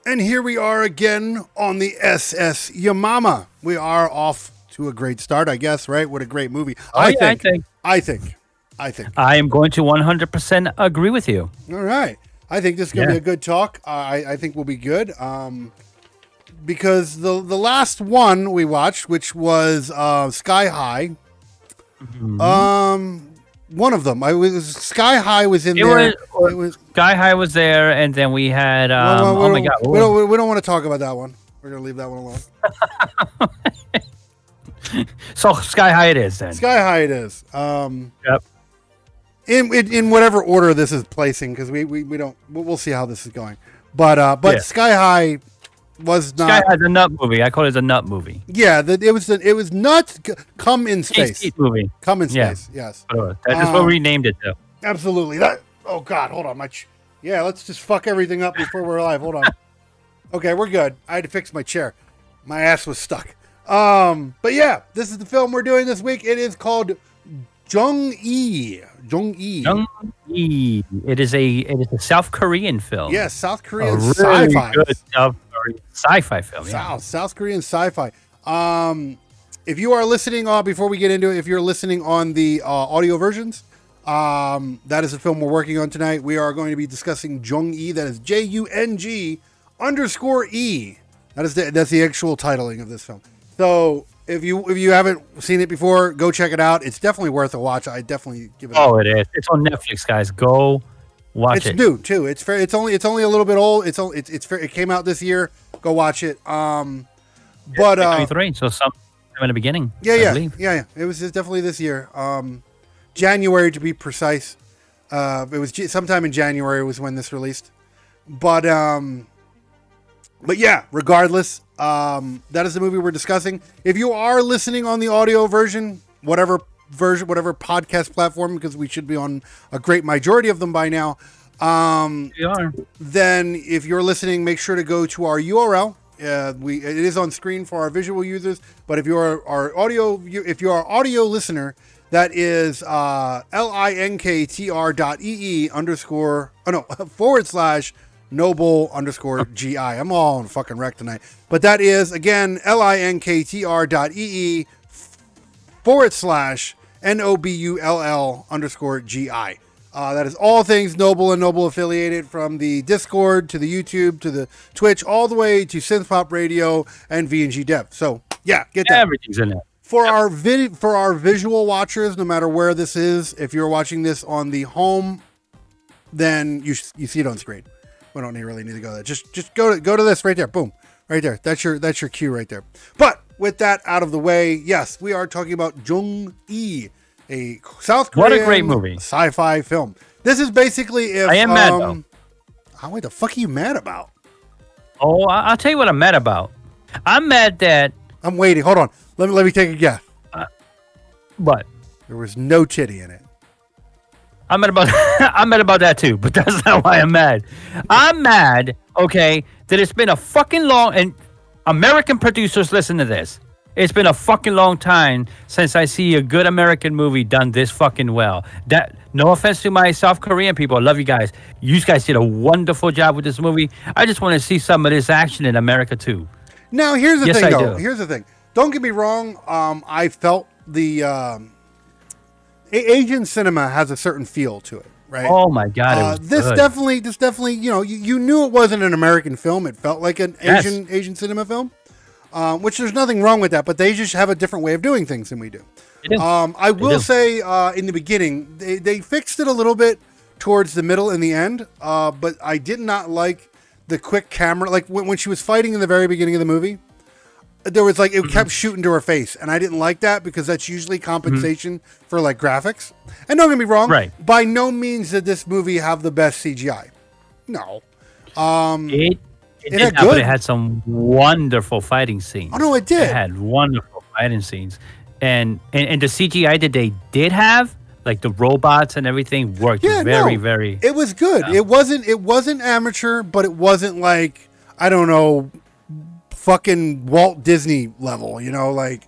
And here we are again on the SS Yamama. We are off to a great start, I guess, right? What a great movie. I think. I am going to 100% agree with you. All right. I think this is going to be a good talk. I think we'll be good. Because the last one we watched, which was Sky High, one of them. Sky High was in there. Sky High was there, and then we had. Oh my God! We don't want to talk about that one. We're gonna leave that one alone. So Sky High it is then. Sky High it is. Yep. In whatever order this is placing, because we don't. We'll see how this is going. But Sky High was not. Sky High's a nut movie. I call it a nut movie. Yeah, it was nuts. Come in space. Movie. Come in space. Yes. That is what we named it though. Absolutely. Oh God, hold on. Let's just fuck everything up before we're live. Hold on. Okay, we're good. I had to fix my chair. My ass was stuck. But yeah, this is the film we're doing this week. It is called Jung-E. It is a South Korean film. Yes, South Korean sci-fi. Good South Korean sci-fi film. South Korean sci-fi. If you are listening, before we get into it, if you're listening on the audio versions, that is the film we're working on tonight. We are going to be discussing Jung-E. That is Jung_E. That's the actual titling of this film. So if you haven't seen it before, go check it out. It's definitely worth a watch. I definitely give it. Oh, it is. It's on Netflix, guys. Go watch it. It's new too. It's fair. It's only a little bit old. It's fair. It came out this year. Go watch it. But 23. So some in the beginning. Yeah. It was definitely this year. January to be precise. It was sometime in January was when this released. But yeah, regardless, that is the movie we're discussing. If you are listening on the audio version, whatever podcast platform, because we should be on a great majority of them by now. We are. Then if you're listening, make sure to go to our URL. It is on screen for our visual users, but if you're our audio listener, that is linktr.ee /noble_GI. I'm all on fucking wreck tonight. But that is, again, linktr.ee /NOBULL_GI. That is all things Noble and Noble affiliated, from the Discord to the YouTube to the Twitch, all the way to Synthpop Radio and V&G Dev. So, yeah, get that. Everything's in there. For our visual watchers, no matter where this is, if you're watching this on the home, then you see it on screen. We don't really need to go there. Just go to this right there. Boom, right there. That's your cue right there. But with that out of the way, yes, we are talking about Jung-E, a South Korean what a great movie, sci-fi film. This is basically if I am mad though. What the fuck are you mad about? Oh, I'll tell you what I'm mad about. I'm mad that I'm waiting. Hold on. Let me take a guess. What? There was no titty in it. I'm mad about I'm mad about that too, but that's not why I'm mad. I'm mad, okay, that it's been a fucking long and American producers listen to this. It's been a fucking long time since I see a good American movie done this fucking well. That no offense to my South Korean people, I love you guys. You guys did a wonderful job with this movie. I just want to see some of this action in America too. Now here's the Yes, thing, I though. do. Here's the thing. Don't get me wrong. I felt the Asian cinema has a certain feel to it, right? Oh my god, it was this good. definitely, you knew it wasn't an American film. It felt like an Yes. Asian cinema film, which there's nothing wrong with that. But they just have a different way of doing things than we do. They do. I will do. say in the beginning, they fixed it a little bit towards the middle and the end, but I did not like the quick camera. Like when she was fighting in the very beginning of the movie, there was like it kept shooting to her face, and I didn't like that because that's usually compensation for like graphics. And don't get me wrong, Right. by no means did this movie have the best CGI. No. It did had not, but good. it had some wonderful fighting scenes. Oh, no, it did. It had wonderful fighting scenes, and the CGI that they did have, like the robots and everything, worked very. It was good. Yeah. It wasn't amateur, but it wasn't like, I don't know, fucking Walt Disney level, like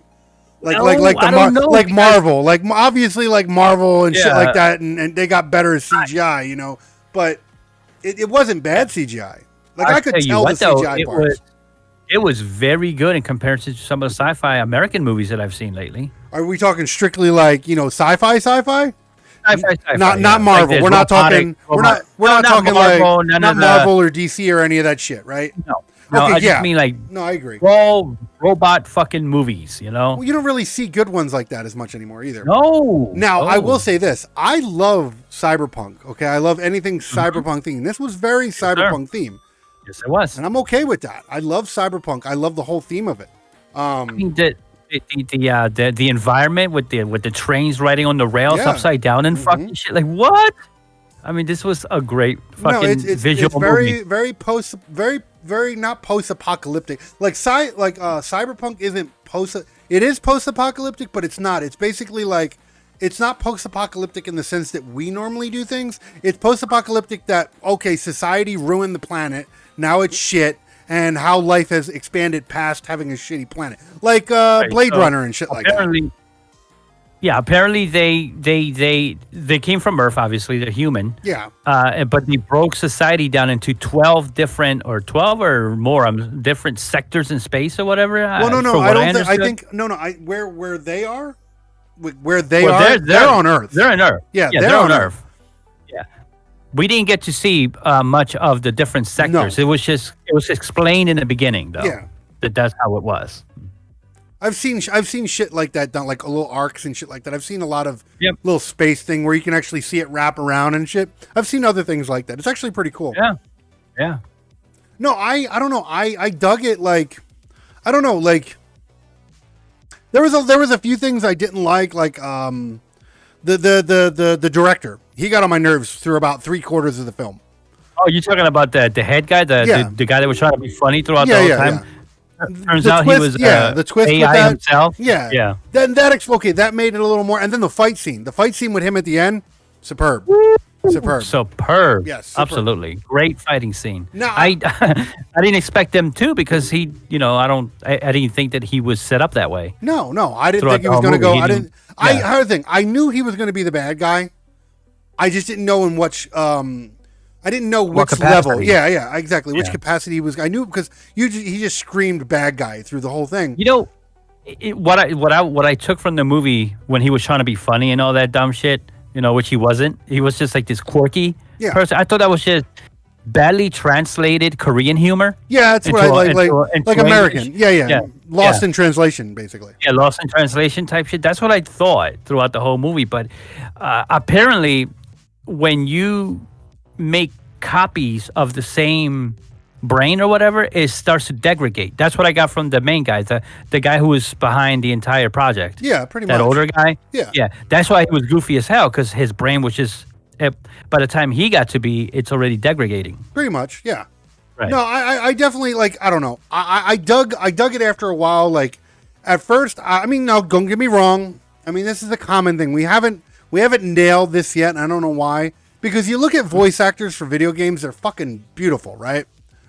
No, I don't know, like because- Marvel, like obviously like Marvel and shit Yeah. like that, and they got better CGI, but it wasn't bad CGI. Like I could tell you tell what, the though, CGI parts. it was very good in comparison to some of the sci-fi American movies that I've seen lately. Are we talking strictly like sci-fi? Sci-fi, Not yeah. Marvel. Like we're not talking. We're not talking Marvel, like none not of the- Marvel or DC or any of that shit, right? No, Okay, I yeah. just mean like No, I agree. raw robot fucking movies. Well, you don't really see good ones like that as much anymore either. No. Now, I no. will say this. I love cyberpunk, okay? I love anything cyberpunk themed. This was very cyberpunk themed, Yes, it was. and I'm okay with that. I love cyberpunk. I love the whole theme of it. I mean, the environment with the trains riding on the rails Yeah. upside down and fucking shit. Like what? I mean, this was a great fucking it's visual very, movie. very not post-apocalyptic. Like cyberpunk isn't post. It is post-apocalyptic, but it's not. It's basically like it's not post-apocalyptic in the sense that we normally do things. It's post-apocalyptic that okay, society ruined the planet. Now it's shit, and how life has expanded past having a shitty planet, like Blade so Runner and shit like that. Apparently, yeah. Apparently, they came from Earth. Obviously, they're human. Yeah. But they broke society down into 12 or more different sectors in space or whatever. Well, no, from I what don't think. I understood. think no. Where they are, where they Well, are, they're on Earth. They're on Earth. Yeah, they're on Earth. Yeah, we didn't get to see much of the different sectors. No. It was explained in the beginning, though. Yeah. that's how it was. I've seen shit like that done, like a little arcs and shit like that. I've seen a lot of Yep. little space thing where you can actually see it wrap around and shit. I've seen other things like that. It's actually pretty cool. Yeah. No, I don't know. I dug it. Like, I don't know. Like, there was a few things I didn't like. Like, the director. He got on my nerves through about 3/4 of the film. Oh, you're talking about the head guy, Yeah. the guy that was trying to be funny throughout the whole time. Turns The out twist- he was the twist with AI that- himself. Yeah. Yeah. Then that made it a little more. And then the fight scene with him at the end, superb. Superb. Yes, superb. Absolutely. Great fighting scene. No, I didn't expect him to because he, I didn't think that he was set up that way. No, I didn't Throughout think he the was whole going to go. movie, I he didn't. didn't- yeah. Here's the thing. I knew he was going to be the bad guy. I just didn't know in which. I didn't know What which level. capacity. Yeah, exactly. Which Yeah. capacity he was. I knew because he just screamed bad guy through the whole thing. What I took from the movie when he was trying to be funny and all that dumb shit, which he wasn't. He was just like this quirky person. I thought that was just badly translated Korean humor. Yeah, that's what I like. Like American. English. Yeah. Lost Yeah. in translation, basically. Yeah, lost in translation type shit. That's what I thought throughout the whole movie. But apparently, when you make copies of the same brain or whatever, it starts to degrade. That's what I got from the main guy, the guy who was behind the entire project. Yeah, pretty much. That older guy. Yeah. That's why he was goofy as hell because his brain was just. By the time he got to be, it's already degrading. Pretty much. Yeah. Right. No, I definitely like. I don't know. I dug it after a while. Like at first, I mean, no, don't get me wrong. I mean, this is a common thing. We haven't We haven't nailed this yet, and I don't know why. Because you look at voice actors for video games, they're fucking beautiful, right?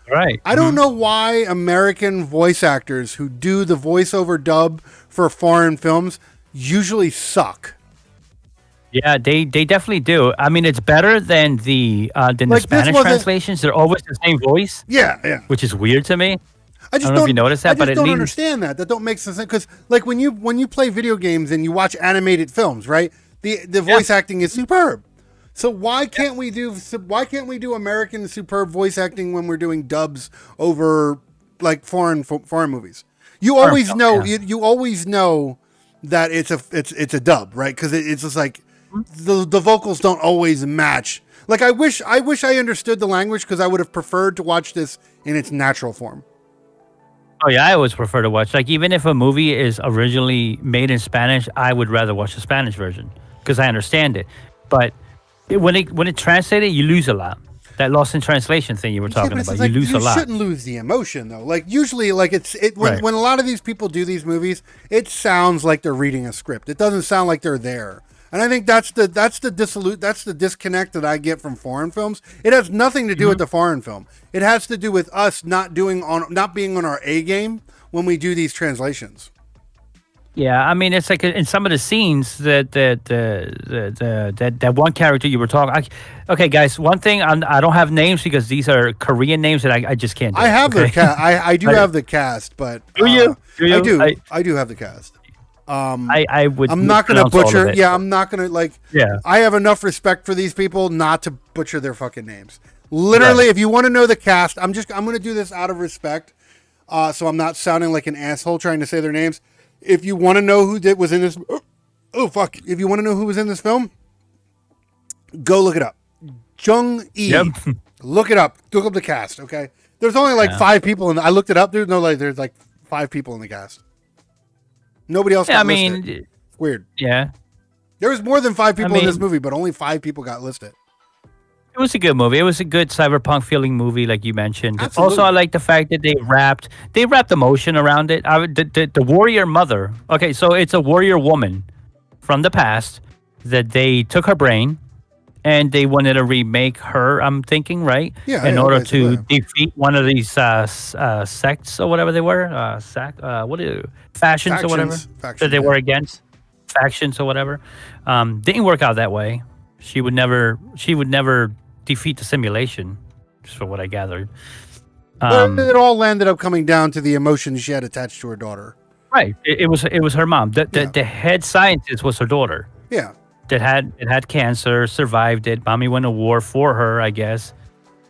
Right. I don't know why American voice actors who do the voiceover dub for foreign films usually suck. Yeah, they definitely do. I mean, it's better than the Spanish translations. They're always the same voice. Yeah. Which is weird to me. I just don't know if you noticed that, I just don't understand that. That don't make sense because, like, when you play video games and you watch animated films, right? The voice acting is superb. So why can't we do American superb voice acting when we're doing dubs over like foreign movies? You always know you always know that it's a dub, right? Because it's just like the vocals don't always match. Like I wish I understood the language because I would have preferred to watch this in its natural form. Oh yeah, I always prefer to watch. Like even if a movie is originally made in Spanish, I would rather watch the Spanish version because I understand it. But when it translated, you lose a lot. That lost in translation thing you were talking about, you lose a lot. You shouldn't lose the emotion though. Like usually, like when a lot of these people do these movies, it sounds like they're reading a script. It doesn't sound like they're there. And I think that's the disconnect that I get from foreign films. It has nothing to do with the foreign film. It has to do with us not being on our A game when we do these translations. Yeah, I mean, it's like in some of the scenes that one character you were talking. Okay, guys, one thing I don't have names because these are Korean names that I just can't do. I have their cast. I do have the cast, but do you? I do have the cast. I would. I'm not going to butcher. Yeah, I'm not going to like. Yeah. I have enough respect for these people not to butcher their fucking names. Literally, if you want to know the cast, I'm going to do this out of respect, so I'm not sounding like an asshole trying to say their names. If you want to know who was in this, if you want to know who was in this film, go look it up. Jung E. Yep. Look it up. Look up the cast. Okay, there's only like 5 people, I looked it up. There's like 5 people in the cast. Nobody else got listed. It's weird. Yeah, there was more than 5 people in this movie, but only 5 people got listed. It was a good movie. It was a good cyberpunk feeling movie, like you mentioned. Absolutely. Also, I like the fact that they wrapped emotion around it. The warrior mother. Okay, so it's a warrior woman from the past that they took her brain and they wanted to remake her. I'm thinking, right? Yeah. In order to defeat one of these sects or whatever they were, fashions or whatever that they were against, factions or whatever. Didn't work out that way. She would never defeat the simulation, just for what I gathered. It all landed up coming down to the emotions she had attached to her daughter. Right. It was her mom. The head scientist was her daughter. Yeah. That had cancer, survived it. Mommy went to war for her, I guess,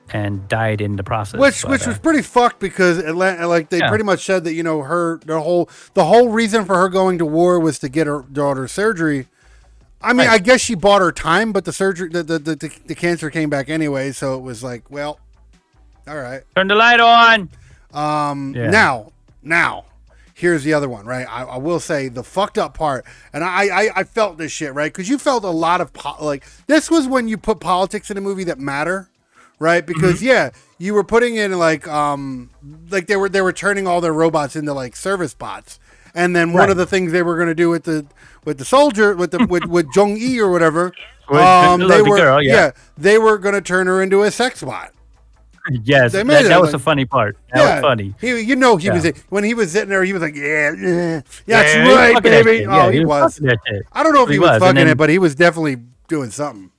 and died in the process. Which was pretty fucked because they pretty much said that the whole reason for her going to war was to get her daughter surgery. I mean, I guess she bought her time, but the surgery, the cancer came back anyway, so it was like, well, all right. Turn the light on. Now, here's the other one, right? I will say the fucked up part, and I felt this shit, right? Because you felt a lot of this was when you put politics in a movie that matter, right? Because you were putting in like they were turning all their robots into like service bots, and then one of the things they were going to do with the soldier with Jung E or whatever, they were going to turn her into a sex bot. Yes, that was the funny part. That was funny. He was when he was sitting there. He was like, that's right, baby. He was. I don't know if he was fucking it, but he was definitely doing something.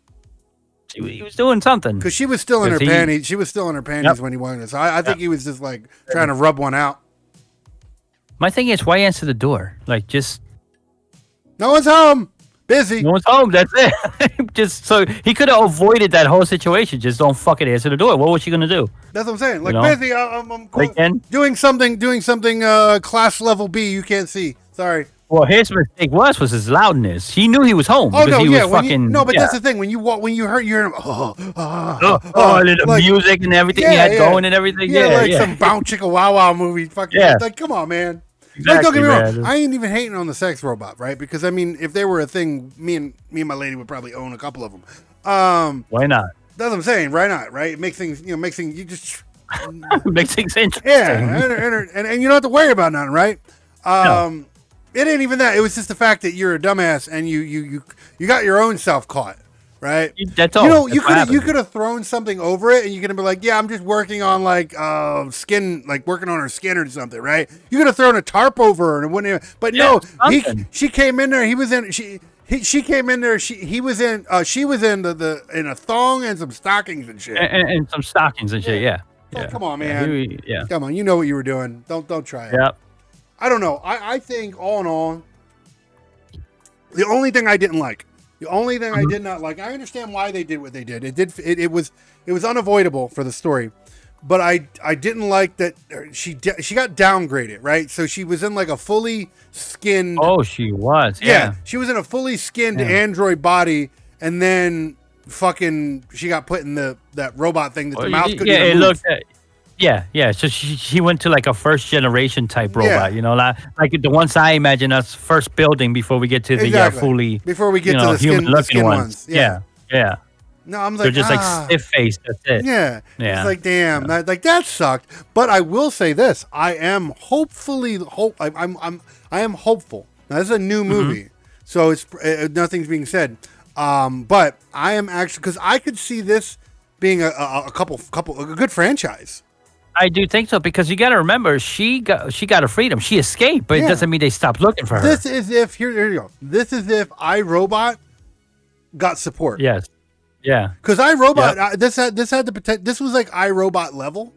He was doing something because she was still in her panties. She was still in her panties when he wanted it. So I think he was just like trying to rub one out. My thing is, why answer the door? Like, just no one's home. Busy. No one's home. That's it. Just so he could have avoided that whole situation. Just don't fucking answer the door. What was she gonna do? That's what I'm saying. Like busy. I'm doing something. Class level B. You can't see. Sorry. Well, his mistake was his loudness. He knew he was home. Oh no, he yeah. was fucking, that's the thing. When you heard him. The music and everything he had going and everything. Some Bounce Chicka Wow Wow movie. Fucking like, come on, man. Exactly, don't get me wrong. I ain't even hating on the sex robot, right? Because I mean, if they were a thing, me and my lady would probably own a couple of them. Why not? That's what I'm saying. Why not? Right? It makes things, you just makes things interesting. Yeah, and you don't have to worry about nothing, right? No. It ain't even that. It was just the fact that you're a dumbass and you got your own self caught, right? That's all. You know, That's you could have thrown something over it, and you could have been like, "Yeah, I'm just working on like skin, like working on her skin or something," right? You could have thrown a tarp over her, and it wouldn't. Even, but no, she came in there. He was in. She came in there. She was in. She was in in a thong and some stockings and shit. And some stockings and shit. Yeah. Oh, Yeah. come on, man. Yeah. Come on. You know what you were doing. Don't try it. Yep. I don't know. I think all in all, the only thing I didn't like, the only thing I did not like, I understand why they did what they did. It was unavoidable for the story, but I didn't like that she got downgraded, right? So she was in like a fully skinned. Oh, she was. Yeah. She was in a fully skinned android body, and then fucking she got put in that robot thing that the mouth couldn't even move. Looked at. Yeah. So she went to like a first generation type robot, you know, like the ones I imagine us first building before we get to the fully before we get to the skin ones. Yeah. No, I'm like they're just like stiff faced. That's it. Yeah. It's like damn, that sucked. But I will say this: I am hopeful. Now this is a new movie, so it's nothing's being said. But I am actually because I could see this being a good franchise. I do think so because you got to remember she got her freedom. She escaped, but it doesn't mean they stopped looking for her. This is if here you go. This is if iRobot got support. Yes. Yeah. Because iRobot, this had the potential. This was like iRobot level,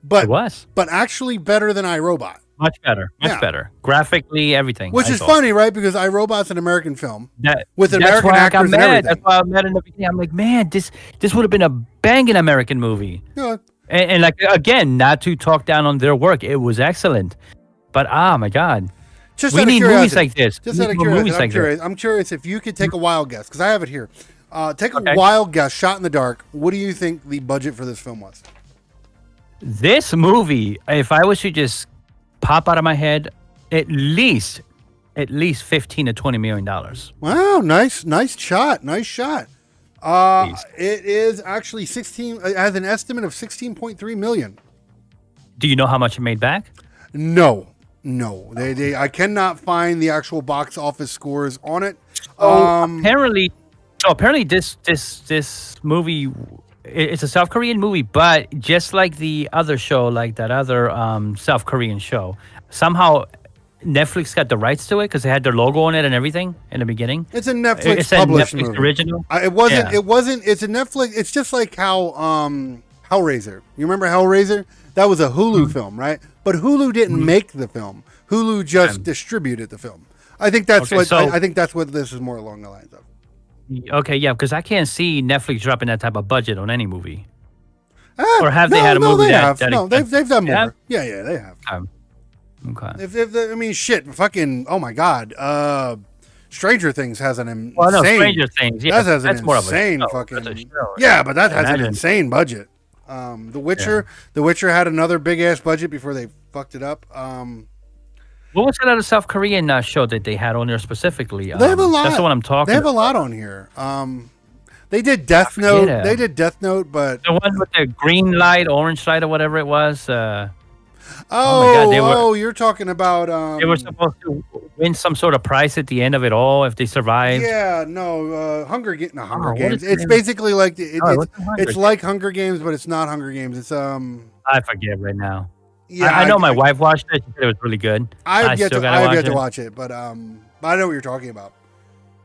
but it was, but actually better than iRobot. Much better. Graphically, everything. Which is funny, right? Because iRobot's an American film with that's American why actors and everything. That's why I met in the beginning. I'm like, man, this would have been a banging American movie. Yeah. And like again, not to talk down on their work, it was excellent. But my God, we need movies like this. Just out of curiosity, I'm curious if you could take a wild guess because I have it here. Take a wild guess, shot in the dark. What do you think the budget for this film was? This movie, if I was to just pop out of my head, at least $15 to $20 million. Wow, nice shot. It is actually 16. It has an estimate of 16.3 million. Do you know how much it made back? No. I cannot find the actual box office scores on it. Apparently, this movie, it's a South Korean movie, but just like the other show, like that other South Korean show, somehow Netflix got the rights to it because they had their logo on it and everything in the beginning. It's a Netflix published movie. Original. It wasn't. It's a Netflix. It's just like how Hellraiser. You remember Hellraiser? That was a Hulu film, right? But Hulu didn't make the film. Hulu just distributed the film. I think that's I think that's what this is more along the lines of. Okay, yeah, because I can't see Netflix dropping that type of budget on any movie. Or have they had a movie that they've done more. Yeah, they have. Okay. If I mean, shit, fucking, oh my God. Stranger Things has an insane. Well, no, Stranger Things. Yeah, that has an insane fucking. Yeah, but that has an insane budget. The Witcher had another big ass budget before they fucked it up. What was that other South Korean show that they had on there specifically? They have a lot. That's the one I'm talking about. They have a lot on here. They did Death Note. They did Death Note, but the one with the green light, orange light, or whatever it was. Oh my God, you're talking about. They were supposed to win some sort of prize at the end of it all if they survived. Yeah, no, Hunger Games. It's basically like it's like Hunger Games, but it's not Hunger Games. It's I forget right now. Yeah, I know my wife watched it. She said it was really good. I've yet to watch it, but I know what you're talking about.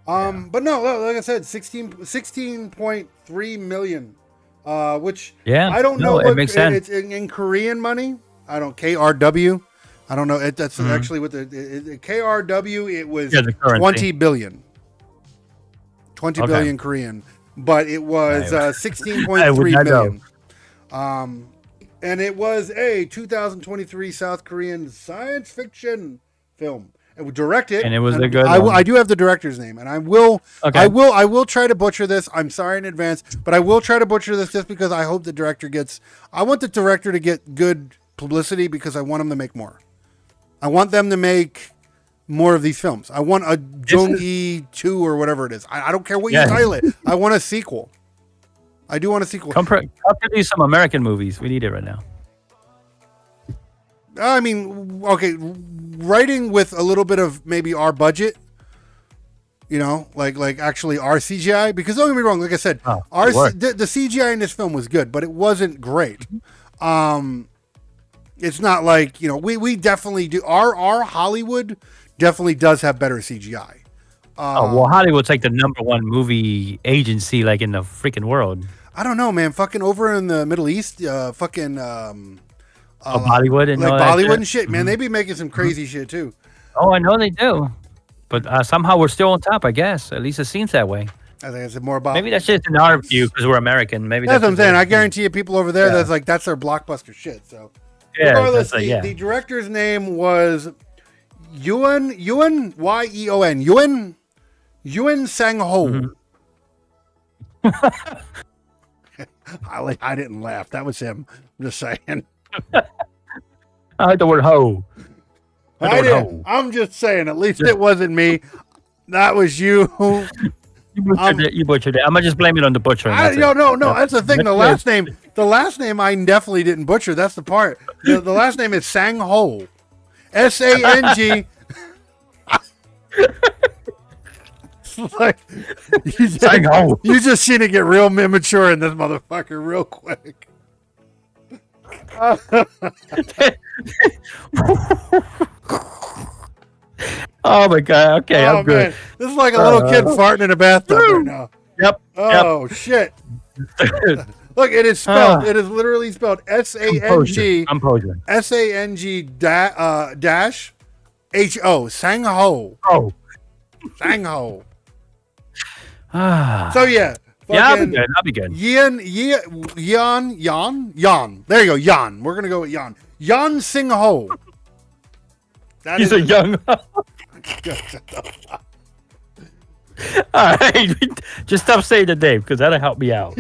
But no, like I said, 16.3 million. Which I don't know. It makes sense. It's in Korean money. I don't KRW. I don't know. That's actually what the KRW. It was 20 billion. 20 billion Korean, but it was 16.3 million. And it was a 2023 South Korean science fiction film. It was directed, and it was a good. I do have the director's name, and I will try to butcher this. I'm sorry in advance, but I will try to butcher this just because I hope the director gets. I want the director to get good publicity because I want them to make more. I want them to make more of these films. I want a Jung 2 or whatever it is. I don't care what you title it. I want a sequel. I do want a sequel. Come produce some American movies. We need it right now. I mean, okay, writing with a little bit of maybe our budget, like actually our CGI. Because don't get me wrong, like I said, the CGI in this film was good, but it wasn't great. It's not like we definitely do. Our Hollywood definitely does have better CGI. Hollywood's like the number one movie agency like in the freaking world. I don't know, man. Fucking over in the Middle East, fucking Bollywood and like all that Bollywood shit? and shit, man. They be making some crazy shit too. Oh, I know they do, but somehow we're still on top. I guess at least it seems that way. I think it's more about Maybe that's just in our view because we're American. Maybe that's what I'm just saying. their I view. guarantee you, people over there, that's their blockbuster shit. So, Yeah, regardless, that's like, the director's name was Yuan Yeon Yuan Sang Ho. I didn't laugh. That was him. I'm just saying. I like the word hoe. I'm just saying. At least it wasn't me. That was you. You butchered it. I'm gonna just blame it on the butcher. No. That's the thing. The last name I definitely didn't butcher. That's the part. The last name is Sang Ho. SANG. Like, you just seen it get real immature in this motherfucker real quick. Oh my god. Okay, I'm good. Man. This is like a little kid farting in a bathtub right now. Yep. Oh shit. Look, it is spelled. It is literally spelled SANG. Composure. SANG dash HO. Sang Ho. Oh. Sang Ho. So So yeah. I'll be good. Yan. There you go. Yan. We're gonna go with Yan. Yan Sing Ho. He's a young. All right, just stop saying the name because that'll help me out.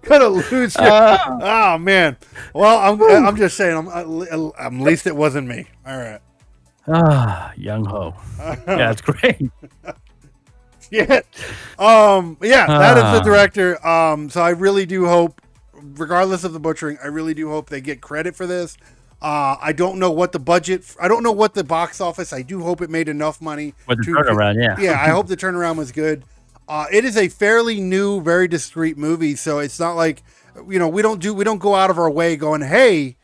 Gonna lose you. Oh man. Well, I'm just saying. At least it wasn't me. All right. Young Ho. Yeah, that's great. Yeah. That is the director. So I really do hope, regardless of the butchering, I really do hope they get credit for this. I don't know what the budget. I don't know what the box office. I do hope it made enough money. With the turnaround, yeah. Yeah, I hope the turnaround was good. It is a fairly new, very discreet movie, so it's not like we don't go out of our way going, hey,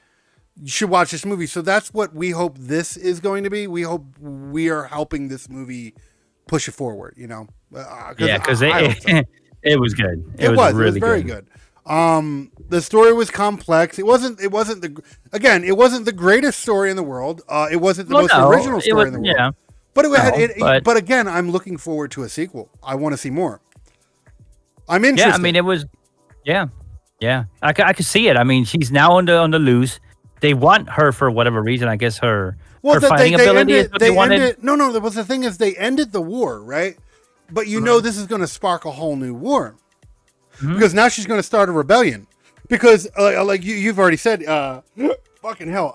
you should watch this movie. So that's what we hope this is going to be. We hope we are helping this movie push it forward. Because it was good. It was really very good. The story was complex. It wasn't the greatest story in the world. It wasn't the most original story in the world. Yeah. But again, I'm looking forward to a sequel. I want to see more. I'm interested. Yeah, I mean, it was. Yeah. I could see it. I mean, she's now on the loose. They want her for whatever reason. I guess her fighting ability is what they wanted. No. The thing is, they ended the war, right? But this is going to spark a whole new war. Because now she's going to start a rebellion. Because, like you've already said, fucking hell,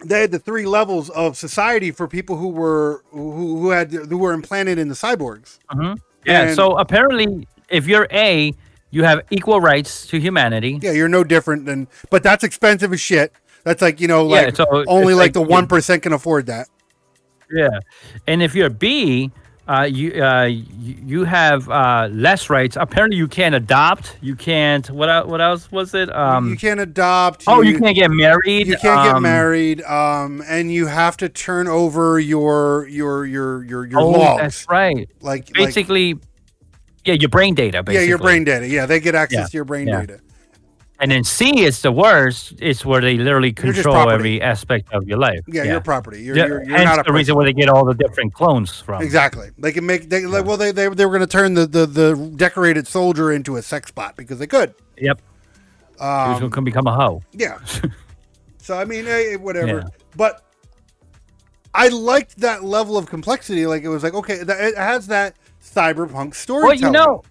they had the 3 levels of society for people who were implanted in the cyborgs. Yeah. And so apparently, if you're A, you have equal rights to humanity. Yeah, you're no different than. But that's expensive as shit. That's like so only like the 1% can afford that. Yeah, and if you're B. You have less rights. Apparently, you can't adopt. You can't. What else was it? You can't adopt. You can't get married. You can't get married. And you have to turn over your logs. That's right. Like basically, your brain data. Basically. Yeah, your brain data. Yeah, they get access to your brain data. And then C is the worst. It's where they literally control every aspect of your life. Yeah, your property. You're hence not a the reason where they get all the different clones from. Exactly. They can make. They were going to turn the decorated soldier into a sex bot because they could. Yep. He can become a hoe. Yeah. So I mean, whatever. Yeah. But I liked that level of complexity. Like it was like, okay, it has that cyberpunk storytelling. Well,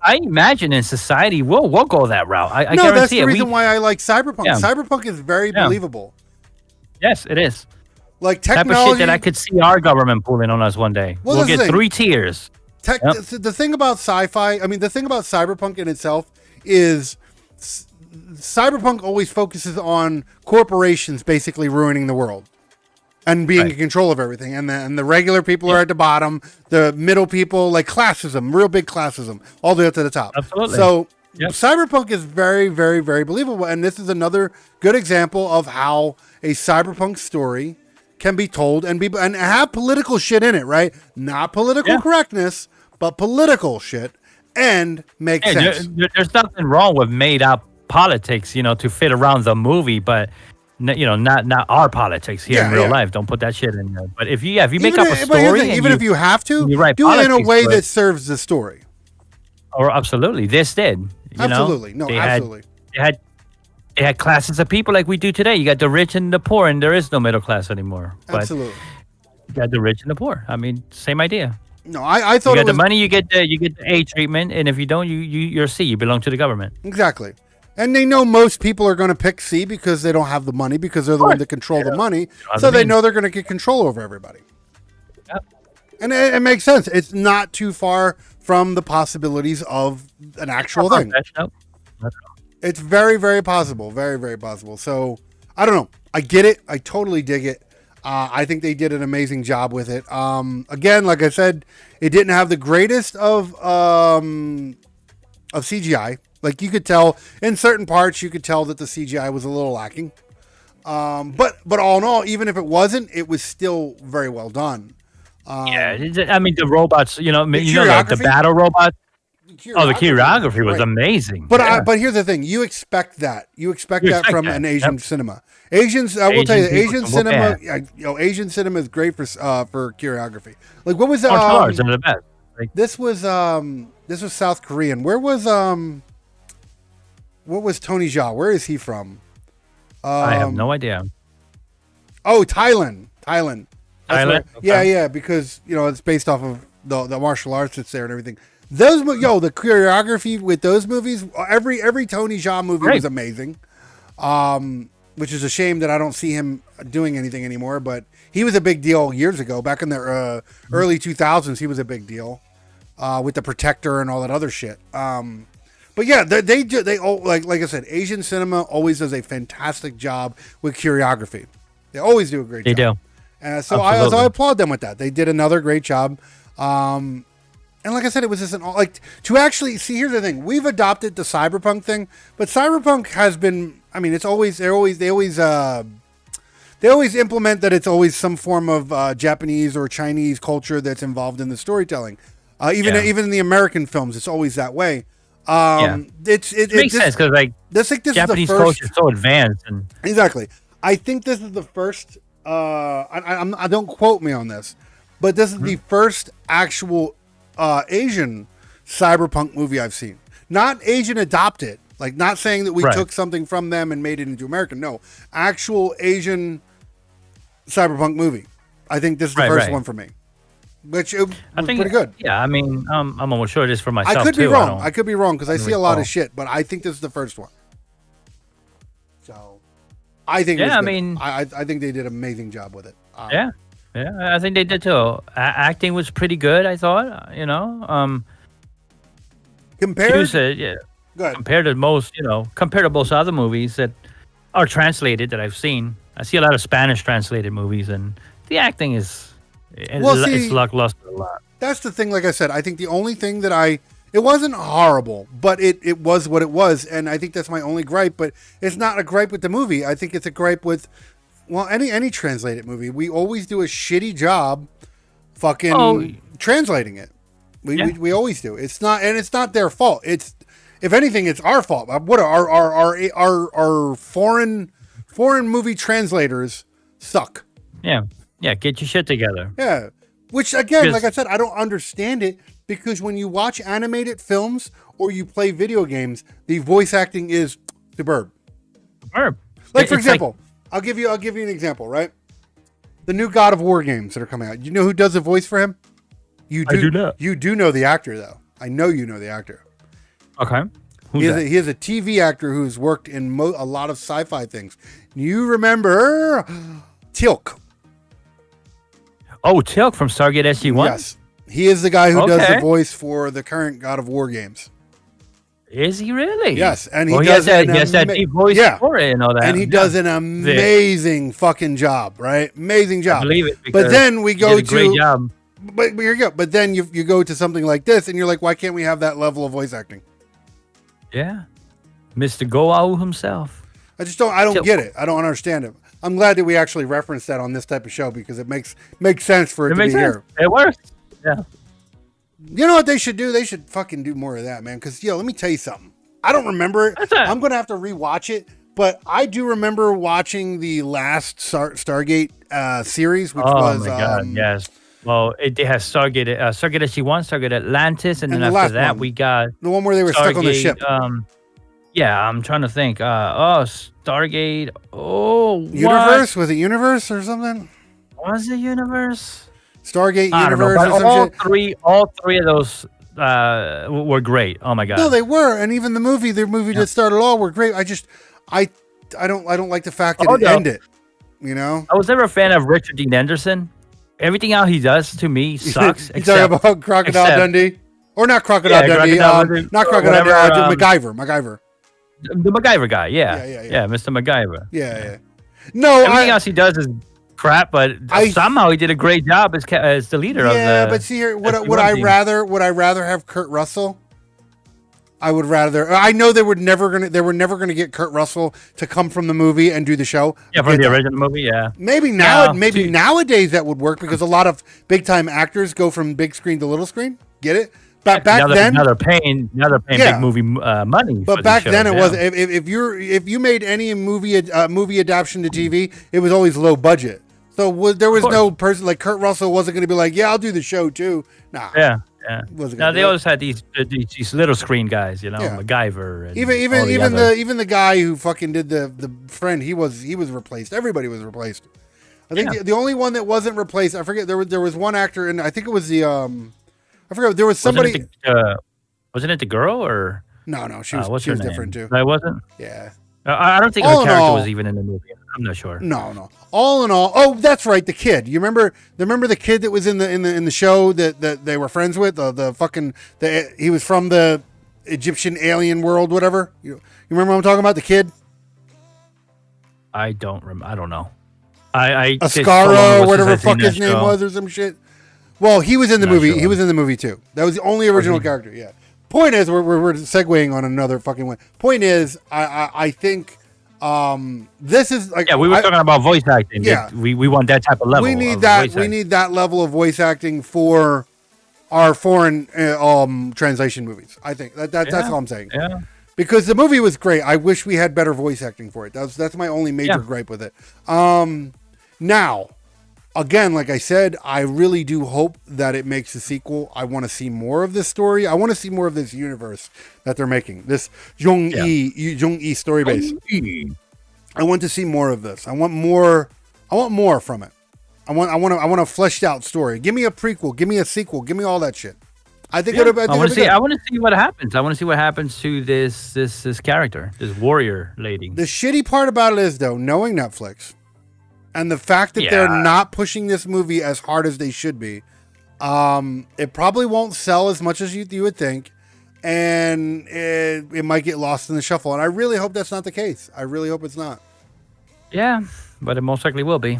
I imagine in society we'll go that route. I no, guarantee that's the reason why I like cyberpunk. Yeah. Cyberpunk is very believable. Yes, it is. Like technology, type of shit that I could see our government pulling on us one day. We'll get 3 tiers. The thing about sci-fi, I mean, the thing about cyberpunk in itself is Cyberpunk always focuses on corporations basically ruining the world and being in control of everything, and the regular people are at the bottom, the middle people, like classism, real big classism, all the way up to the top. Absolutely. So Cyberpunk is very, very, very believable, and this is another good example of how a cyberpunk story can be told and have political shit in it, right? Not political correctness, but political shit, and make sense. There's nothing wrong with made up politics, to fit around the movie, but not our politics here in real life. Don't put that shit in there. But if you make up a story, if you have to, do it in a way that serves the story. Or absolutely, this did. Absolutely, absolutely. They had classes of people like we do today. You got the rich and the poor, and there is no middle class anymore. But absolutely, you got the rich and the poor. I mean, same idea. No, I thought you got the money, you get the A treatment, and if you don't, you're C. You belong to the government. Exactly. And they know most people are going to pick C because they don't have the money, because they're the one that control the money. So they know they're going to get control over everybody. Yep. And it makes sense. It's not too far from the possibilities of an actual thing. No. It's very, very possible. Very, very possible. So, I don't know. I get it. I totally dig it. I think they did an amazing job with it. Again, like I said, it didn't have the greatest of CGI. Like, you could tell in certain parts, you could tell that the CGI was a little lacking. But all in all, even if it wasn't, it was still very well done. I mean, the robots, the battle robots. The choreography was amazing. But here's the thing: you expect that. You expect that from an Asian cinema. Asians, I will tell you, Asian cinema. Asian cinema is great for choreography. Like, what was martial arts are the best. This was South Korean. Where was what was Tony Jaa? Where is he from? I have no idea. Oh, Thailand. Thailand. Okay. Yeah, because it's based off of the martial arts that's there and everything. Those the choreography with those movies, every Tony Jaa movie was amazing. Which is a shame that I don't see him doing anything anymore. But he was a big deal years ago, back in the early 2000s. He was a big deal with The Protector and all that other shit. But yeah, they like I said, Asian cinema always does a fantastic job with choreography. They always do a great job. They do. So I applaud them with that. They did another great job. And like I said, it was just to actually see. Here's the thing: we've adopted the cyberpunk thing, but cyberpunk has been. I mean, it's always they always implement that it's always some form of Japanese or Chinese culture that's involved in the storytelling. Even in the American films, it's always that way. It makes sense because this Japanese culture is so advanced. Exactly. I think this is the first. I don't quote me on this, but this is the first actual Asian cyberpunk movie I've seen. Not Asian adopted, like not saying that we took something from them and made it into American. No, actual Asian cyberpunk movie. I think this is the first one for me, which was pretty good. Yeah, I mean, I'm almost sure it is for myself. I could be wrong. I could be wrong because I see a lot of shit, but I think this is the first one. So, I think. Yeah, I think they did an amazing job with it. Yeah, I think they did too. Acting was pretty good, I thought. Compared to most, compared to most other movies that are translated that I've seen. I see a lot of Spanish translated movies, and the acting it's lackluster a lot. That's the thing. Like I said, I think the only thing that it wasn't horrible, but it was what it was, and I think that's my only gripe. But it's not a gripe with the movie. I think it's a gripe with. Well, any translated movie, we always do a shitty job fucking translating it. We always do. It's not their fault. It's, if anything, it's our fault. What our foreign movie translators suck. Yeah. Get your shit together. Yeah. Which again, like I said, I don't understand it because when you watch animated films or you play video games, the voice acting is superb. Like for example. I'll give you an example, right? The new God of War games that are coming out. You know who does the voice for him? I do not. You do know the actor, though. I know you know the actor. Okay. He is a TV actor who's worked in a lot of sci-fi things. You remember Teal'c? Oh, Teal'c from Stargate SG-1? Yes. He is the guy who does the voice for the current God of War games. Is he really? Yes, and he Well, does he has that deep voice for it and all that. and he does an amazing fucking job, right? Amazing job. I believe it. But then we go a great to job. but here you go. But then you go to something like this, and you're like, why can't we have that level of voice acting? Yeah, Mr. Goau himself. I don't get it. I don't understand it. I'm glad that we actually referenced that on this type of show because it makes sense for it to be here. It works. Yeah. You know what they should do? They should fucking do more of that, man. Because, let me tell you something. I don't remember it. I'm going to have to rewatch it. But I do remember watching the last Stargate series, which was... Oh, my God, yes. Well, it has Stargate SG-1, Stargate Atlantis, and then the after that, we got... The one where they were stuck on the ship. Yeah, I'm trying to think. Stargate... Universe? Was it Universe or something? Was it Universe? Stargate Universe or some shit. All three of those were great. Oh my God. No, they were, and even the movie that started all were great. I don't like the fact that it ended. You know, I was never a fan of Richard Dean Anderson. Everything else he does to me sucks. You talking about Crocodile Dundee, or not Crocodile Dundee? Not Crocodile Dundee. MacGyver. The MacGyver guy. Yeah, Mr. MacGyver. Yeah. No, everything else he does is crap, but somehow he did a great job as the leader of the... Yeah, but see here, would I rather have Kurt Russell? I would rather... I know they were never gonna get Kurt Russell to come from the movie and do the show. Yeah, from the original movie, yeah. Maybe nowadays that would work because a lot of big time actors go from big screen to little screen. Get it? But back then, now they're paying big movie money. But back then, it was if you made any movie adaptation to TV, it was always low budget. So there was no person like Kurt Russell wasn't going to be like, yeah, I'll do the show too. Nah. Yeah. Now they always had these little screen guys, MacGyver. And even the guy who fucking did the friend, he was replaced. Everybody was replaced. I think the only one that wasn't replaced, I forget. There was one actor, and I think it was the I forgot. There was somebody. Wasn't it the girl or? No. She was different too. I wasn't. Yeah. I don't think her character was even in the movie. I'm not sure. No. All in all, that's right. The kid. You remember the kid that was in the show that they were friends with? He was from the Egyptian alien world, whatever. You remember what I'm talking about? The kid. I don't remember. I don't know. Ascaro, whatever the fuck his name was, or some shit. Well, he was in the movie. Sure. He was in the movie too. That was the only original character. Yeah. Point is, we're segueing on another fucking one. Point is, I think this is like we were talking about voice acting. Yeah, we want that type of level. We need that. We need that level of voice acting for our foreign translation movies. I think that's all I'm saying. Yeah. Because the movie was great. I wish we had better voice acting for it. That's my only major gripe with it. Now. Again, like I said, I really do hope that it makes a sequel. I want to see more of this story. I want to see more of this universe that they're making. This Jung E story base. I want to see more of this. I want more from it. I want a fleshed out story. Give me a prequel. Give me a sequel. Give me all that shit. I think I want to see what happens. I want to see what happens to this character, this warrior lady. The shitty part about it is though, knowing Netflix. And the fact that they're not pushing this movie as hard as they should be, it probably won't sell as much as you would think, and it might get lost in the shuffle. And I really hope that's not the case. I really hope it's not. Yeah, but it most likely will be.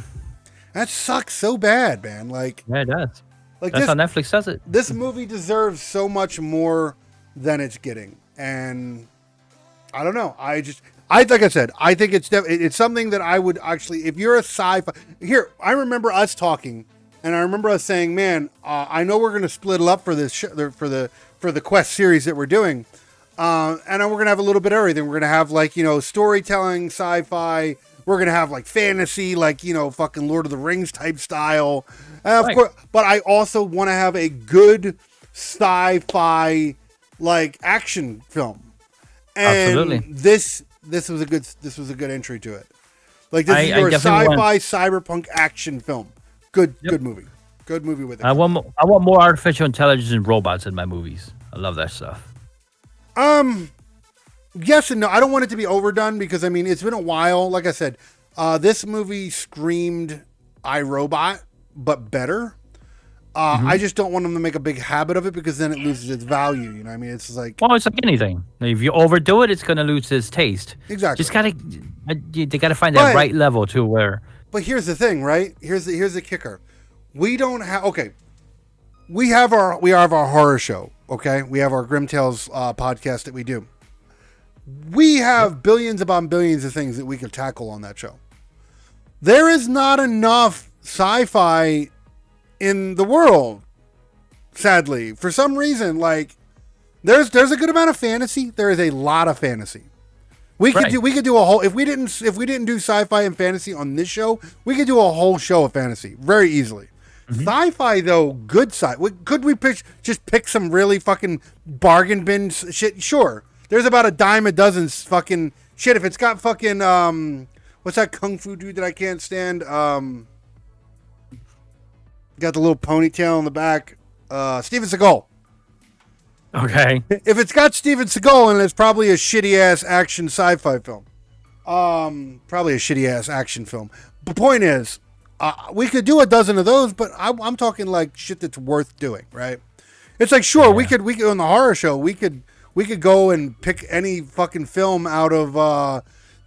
That sucks so bad, man. Like, yeah, it does. Like that's how Netflix does it. This movie deserves so much more than it's getting, and I don't know. Like I said, I think it's something that I would actually, if you're a sci-fi, here, I remember us talking, and I remember us saying, man, I know we're going to split it up for this for the Quest series that we're doing, and we're going to have a little bit of everything. We're going to have like, storytelling, sci-fi. We're going to have like fantasy, like, fucking Lord of the Rings type style. Of course, but I also want to have a good sci-fi like action film. And absolutely. This was a good entry to it. Like this is your sci-fi cyberpunk action film. Good movie. Good movie with it. I want more artificial intelligence and robots in my movies. I love that stuff. Yes and no. I don't want it to be overdone because it's been a while. Like I said, this movie screamed iRobot, but better. I just don't want them to make a big habit of it because then it loses its value. You know what I mean? It's just like, Well, it's like anything. If you overdo it, it's going to lose its taste. exactly. Just gotta, they gotta find that right level to where. But here's the thing, right? Here's the kicker. We don't have We have our horror show. Okay, we have our Grim Tales podcast that we do. We have billions upon billions of things that we could tackle on that show. There is not enough sci-fi in the world, sadly. For some reason, like there's a good amount of fantasy. There is a lot of fantasy. We could do a whole if we didn't do sci-fi and fantasy on this show, we could do a whole show of fantasy very easily. Sci-fi though, good sci. Could we just pick some really fucking bargain bin shit? Sure. There's about a dime a dozen fucking shit. If it's got fucking what's that kung fu dude that I can't stand? Got the little ponytail in the back. Steven Seagal. Okay. If it's got Steven Seagal in it, it's probably a shitty ass action sci-fi film. Probably a shitty ass action film. The point is, we could do a dozen of those, but I'm talking like shit that's worth doing, right? It's like, sure, we could on the horror show, we could go and pick any fucking film out of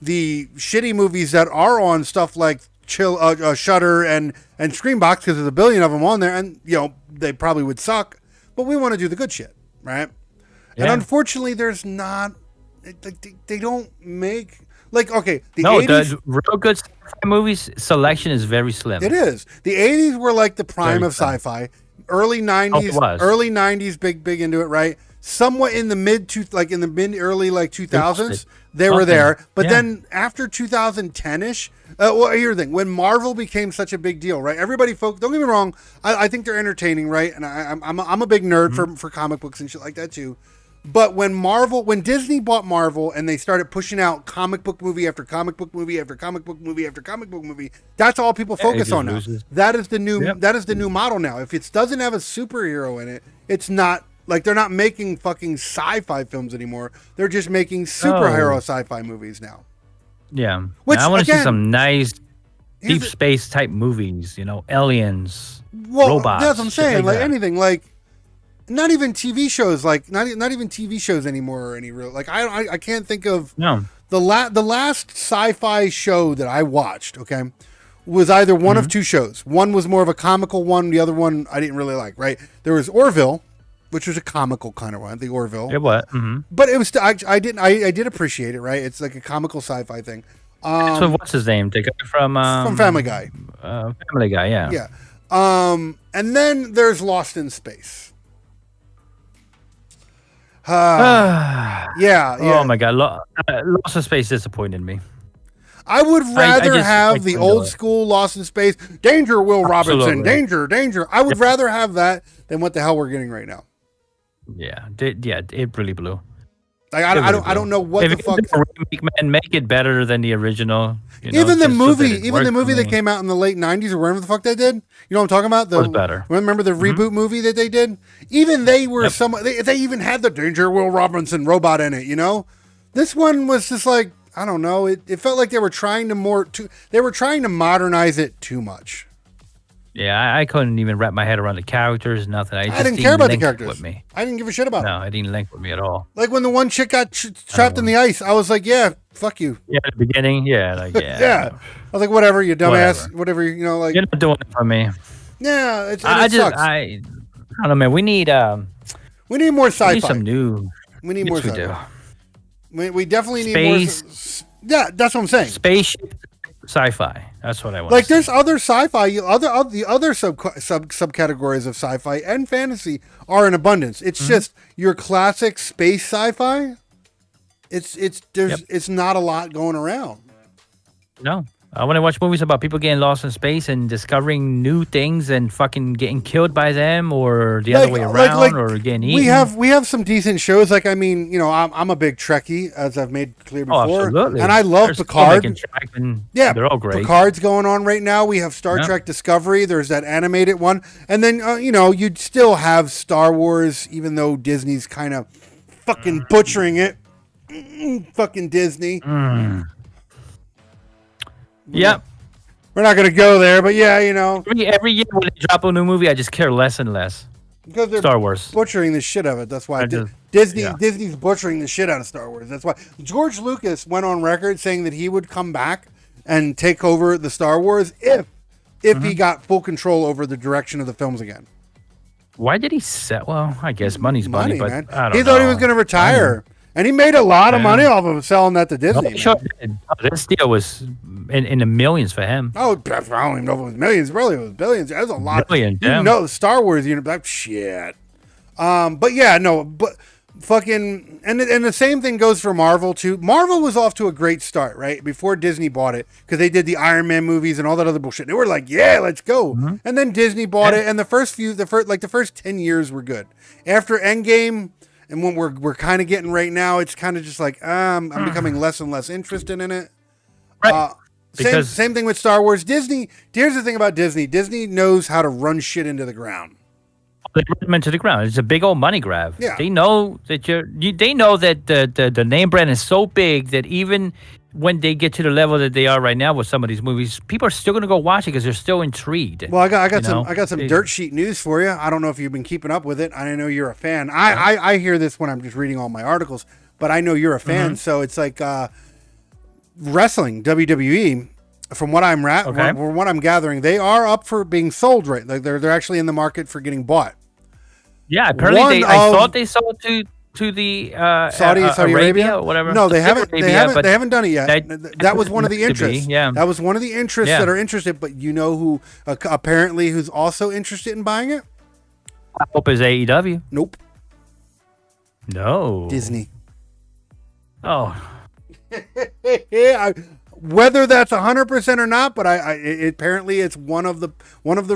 the shitty movies that are on stuff like Shudder and Screambox, because there's a billion of them on there, and you know they probably would suck, but we want to do the good shit, right? Yeah. And unfortunately, there's not. They don't make like the 80s, the real good sci-fi movies selection is very slim. It is. The 80s were like the prime of sci-fi. Early 90s, big into it, right? Somewhat in the early 2000s, they were there. But then after 2010ish, well, here's the thing: when Marvel became such a big deal, right? Everybody, don't get me wrong, I think they're entertaining, right? And I'm a big nerd for comic books and shit like that too. But when Disney bought Marvel and they started pushing out comic book movie after comic book movie after comic book movie after comic book movie, that's all people focus on now. That is the new model now. If it doesn't have a superhero in it, it's not like they're not making fucking sci-fi films anymore. They're just making superhero sci-fi movies now. Yeah. Which, I want to see some nice deep space type movies, aliens, robots. That's what I'm saying. Like that. anything, like not even TV shows, like not even TV shows anymore or any real, like I can't think of the last sci-fi show that I watched, okay, was either one of two shows. One was more of a comical one, the other one I didn't really like, right? There was Orville, which was a comical kind of one, the Orville. It was. But it was I did appreciate it, right? It's like a comical sci-fi thing. So what's his name? The guy from Family Guy. Family Guy, yeah. Yeah. And then there's Lost in Space. Yeah. Oh my God, Lost in Space disappointed me. I would rather have the old school Lost in Space. Danger, Will Robinson. Danger. I would rather have that than what the hell we're getting right now. Yeah, it really blew. Like I don't know what the fuck. Make it better than the original. Even the movie that came out in the late '90s or whatever the fuck they did. You know what I'm talking about? Was better. Remember the reboot movie that they did? Even they were they even had the Danger Will Robinson robot in it. This one was just like, I don't know. It felt like they were trying to modernize it too much. Yeah, I couldn't even wrap my head around the characters. Nothing. I didn't care about the characters. With me. I didn't give a shit about. No, it didn't link with me at all. Like when the one chick got trapped in the ice, I was like, "Yeah, fuck you." Yeah, at the beginning, yeah. Yeah. I was like, "Whatever, you dumbass. Whatever, like." You're not doing it for me. Yeah, it sucks. I don't know, man. We need more sci-fi. We need some new. We need more sci-fi. We definitely need more. Yeah, that's what I'm saying. Spaceship sci-fi. That's what I want. Like, there's other sci-fi, the other subcategories of sci-fi and fantasy are in abundance. It's just your classic space sci-fi. It's not a lot going around. No. I want to watch movies about people getting lost in space and discovering new things and fucking getting killed by them, or the other way around, or getting eaten. We have some decent shows. Like, I mean, I'm a big Trekkie, as I've made clear before. Oh, absolutely. And I love Picard. Yeah, they're all great. Picard's going on right now. We have Star Trek Discovery. There's that animated one, and then you'd still have Star Wars, even though Disney's kind of fucking butchering it. Fucking Disney. Yep. we're not gonna go there, but yeah, you know, Every year when they drop a new movie, I just care less and less. because they're Star Wars. butchering the shit out of it. That's why Disney's butchering the shit out of Star Wars. That's why George Lucas went on record saying that he would come back and take over the Star Wars if he got full control over the direction of the films again. Why did he sell? Well, I guess money's money, but man. I don't know. He thought he was going to retire, and he made a lot of money off of selling that to Disney. Oh, sure did. Oh, this deal was in the millions for him. Oh, I don't even know if it was millions. Really, it was billions. That was a lot. Billion, you know, the Star Wars universe. Shit. But yeah, no, but fucking, and the same thing goes for Marvel too. Marvel was off to a great start, right? Before Disney bought it, because they did the Iron Man movies and all that other bullshit. They were like, yeah, let's go. Mm-hmm. And then Disney bought it, and the first 10 years were good. After Endgame, and when we're kind of getting right now, it's kind of just like, I'm becoming less and less interested in it. Right. Same thing with Star Wars. Disney, here's the thing about Disney. Disney knows how to run shit into the ground. They run them into the ground. It's a big old money grab. Yeah. They know that they know that the name brand is so big that even when they get to the level that they are right now with some of these movies, people are still going to go watch it because they're still intrigued. Well, I got some dirt sheet news for you. I don't know if you've been keeping up with it. I know you're a fan. I hear this when I'm just reading all my articles, but I know you're a fan. Mm-hmm. So it's like wrestling, WWE. From what I'm gathering, they are up for being sold. Right, like they're actually in the market for getting bought. Yeah, apparently I thought they sold to the Saudi Arabia or whatever. No, they haven't done it yet. That was one of the interests. Yeah, that was one of the interests that are interested. But you know who apparently who's also interested in buying it? I hope is AEW. Nope. No. Disney. Oh. Whether that's 100% or not, but apparently it's one of the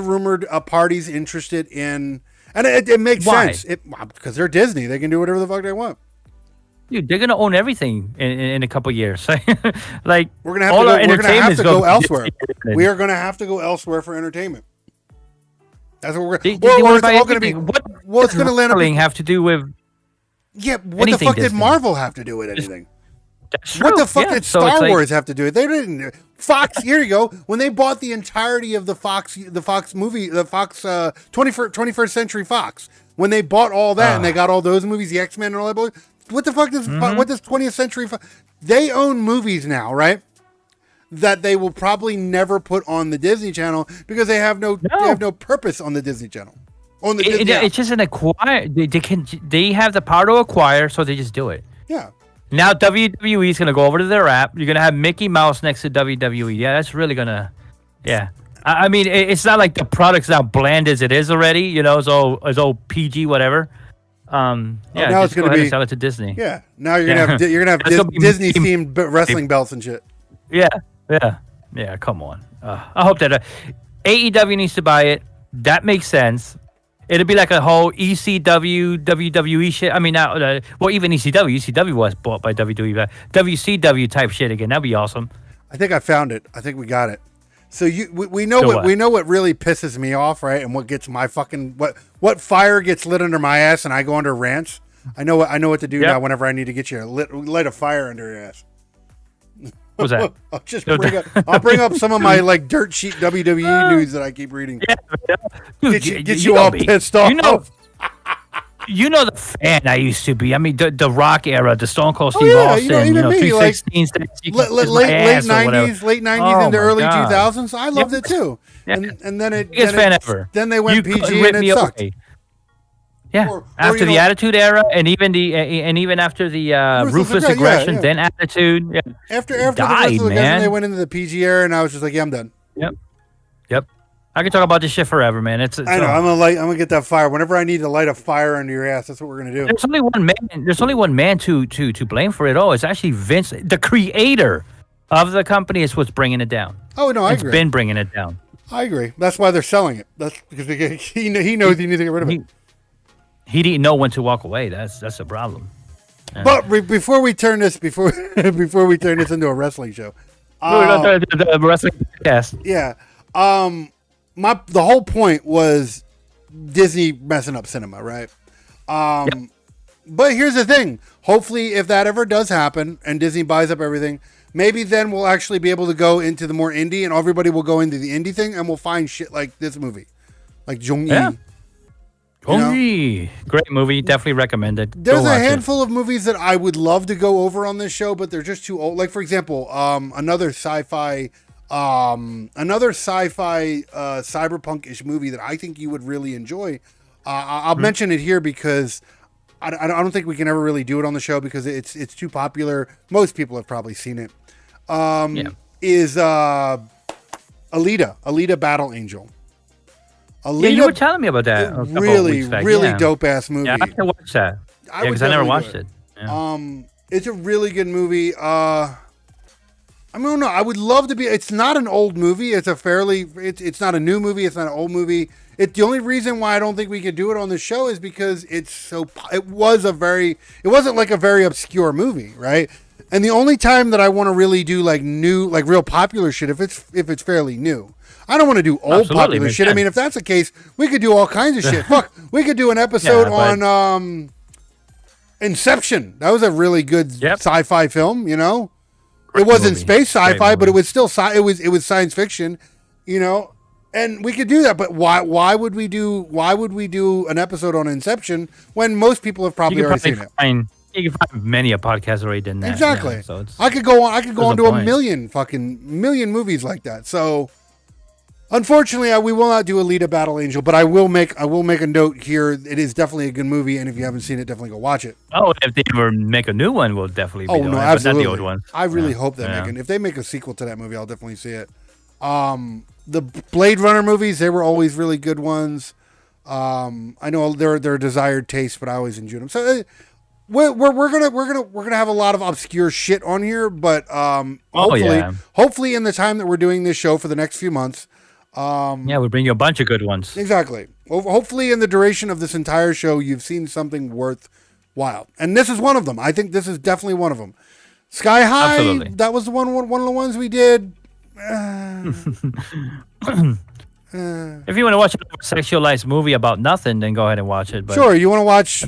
rumored parties interested in. And it makes sense. Because they're Disney. They can do whatever the fuck they want. Dude, they're going to own everything in a couple years. Like, we're going to have to go elsewhere. We are going to have to go elsewhere for entertainment. That's what we're going to it's all going to be. What's going to land up have to do with. Yeah, what the fuck did Marvel have to do with anything? That's true. What the fuck did Star Wars have to do with it? They didn't. Fox, here you go. When they bought the entirety of the Fox movie, the Fox 21st Century Fox, when they bought all that and they got all those movies, the X-Men and all that, what the fuck does what does 20th Century Fox? They own movies now, right? That they will probably never put on the Disney Channel because they have no purpose on the Disney Channel. On the Disney it's just an acquire. They have the power to acquire, so they just do it. Yeah. Now WWE is going to go over to their app. You're going to have Mickey Mouse next to WWE. Yeah, that's really going to... Yeah. I mean, it's not like the product's not bland as it is already. You know, it's all PG, whatever. Now it's going to be... sell it to Disney. Yeah. Now you're going to have Disney-themed wrestling belts and shit. Yeah. Come on. I hope that... AEW needs to buy it. That makes sense. It'd be like a whole ECW, WWE shit. I mean, now, even ECW. ECW was bought by WWE. But WCW type shit again. That'd be awesome. I think I found it. I think we got it. So we know what really pisses me off, right? And what gets my fucking what fire gets lit under my ass, and I go under rants. I know what to do now. Whenever I need to get you light a fire under your ass. What's that? I'll bring up some of my like dirt sheet WWE news that I keep reading. Yeah. Dude, get you all pissed off. You know the fan I used to be. I mean, the Rock era, the Stone Cold Steve Austin, even me, 316, late 90s into early 2000s. I loved it too. Yeah. And then biggest fan ever. Then they went PG and it sucked. Away. Yeah, after the Attitude Era, and even after the Ruthless Aggression, then Attitude. Yeah. After the Ruthless Aggression, they went into the PG era, and I was just like, yeah, I'm done. Yep. I can talk about this shit forever, man. It's I know. I'm gonna get that fire. Whenever I need to light a fire under your ass, that's what we're gonna do. There's only one man to blame for it all. It's actually Vince, the creator of the company, is what's bringing it down. Oh no, I agree. It's been bringing it down. I agree. That's why they're selling it. That's because he knows he needs to get rid of it. He didn't know when to walk away. That's a problem. But before we turn this into a wrestling show, the wrestling podcast. Yeah. The whole point was Disney messing up cinema, right? But here's the thing. Hopefully, if that ever does happen and Disney buys up everything, maybe then we'll actually be able to go into the more indie, and everybody will go into the indie thing, and we'll find shit like this movie, like Jung. Yeah. Great movie. Definitely recommend it. There's a handful of movies that I would love to go over on this show, but they're just too old. Like, for example, another sci-fi cyberpunk-ish movie that I think you would really enjoy. I'll mention it here because I don't think we can ever really do it on the show because it's too popular. Most people have probably seen it. Is Alita Battle Angel. Alita, you were telling me about that. Really dope ass movie. Yeah, I have to watch that. Because I never watched it. Yeah. It's a really good movie. I don't know. I would love to be. It's not an old movie. It's it's not a new movie. It's not an old movie. The only reason why I don't think we could do it on the show is because it wasn't like a very obscure movie, right? And the only time that I want to really do like new, like real popular shit, if it's fairly new. I don't want to do old popular shit. I mean, if that's the case, we could do all kinds of shit. Fuck, we could do an episode on Inception. That was a really good sci-fi film, you know? It wasn't space sci-fi, but it was still it was science fiction, you know? And we could do that, but why would we do an episode on Inception when most people have probably already seen it? You can find many a podcast already done that. Exactly. Yeah, so I could go on to a million movies like that. So unfortunately, we will not do Alita Battle Angel, but I will make a note here. It is definitely a good movie, and if you haven't seen it, definitely go watch it. Oh, if they ever make a new one, we'll definitely. No, absolutely. But not the old one. I really hope that if they make a sequel to that movie, I'll definitely see it. The Blade Runner movies, they were always really good ones. I know they're a desired taste, but I always enjoyed them. So we're gonna have a lot of obscure shit on here, but hopefully in the time that we're doing this show for the next few months. We bring you a bunch of good ones. Exactly. Well, hopefully in the duration of this entire show, you've seen something worthwhile. And this is one of them. I think this is definitely one of them. Sky High, absolutely. That was one of the ones we did. If you want to watch a sexualized movie about nothing, then go ahead and watch it. But sure, you want to watch...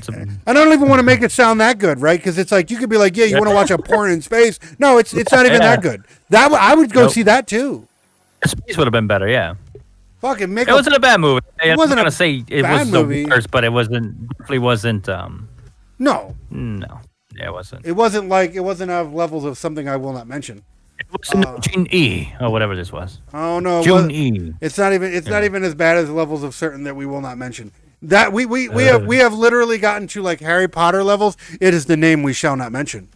I don't even want to make it sound that good, right? Because it's like, you could be like, you want to watch a porn in space. No, it's not even that good. I would go see that too. Space would have been better, yeah. Fucking it wasn't a bad movie. It wasn't going to say it was the worst, but it definitely wasn't. No, yeah, it wasn't. It wasn't of levels of something I will not mention. It wasn't June E or whatever this was. Oh no, June E. It's not even. It's not even as bad as the levels of certain that we will not mention. That we have literally gotten to like Harry Potter levels. It is the name we shall not mention.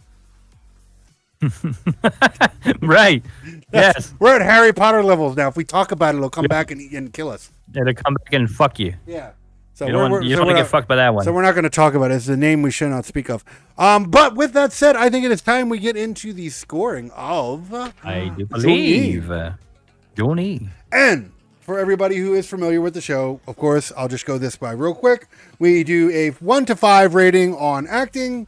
Right. Yes. We're at Harry Potter levels now. If we talk about it, it'll come back and kill us. It'll come back and fuck you. Yeah. So you don't want to get fucked by that one. So we're not going to talk about it. It's the name we should not speak of. But with that said, I think it is time we get into the scoring of... I do believe. Jung. And for everybody who is familiar with the show, of course, I'll just go this by real quick. We do a 1 to 5 rating on acting,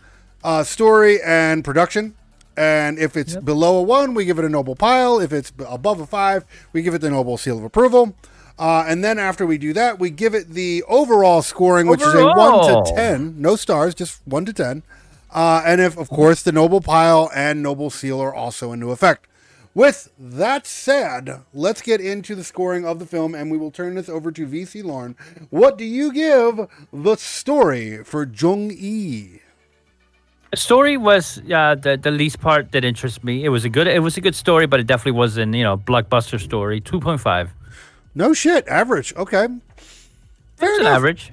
story, and production. And if it's below a 1, we give it a noble pile. If it's above a 5, we give it the noble seal of approval. And then after we do that, we give it the overall scoring, which is a 1 to 10. No stars, just 1 to 10. And if, of course, the noble pile and noble seal are also into effect. With that said, let's get into the scoring of the film, and we will turn this over to VC Lauren. What do you give the story for Jung-E? The story was the least part that interests me. It was a good story, but it definitely wasn't blockbuster story. 2.5. No shit, average. Okay, It was average.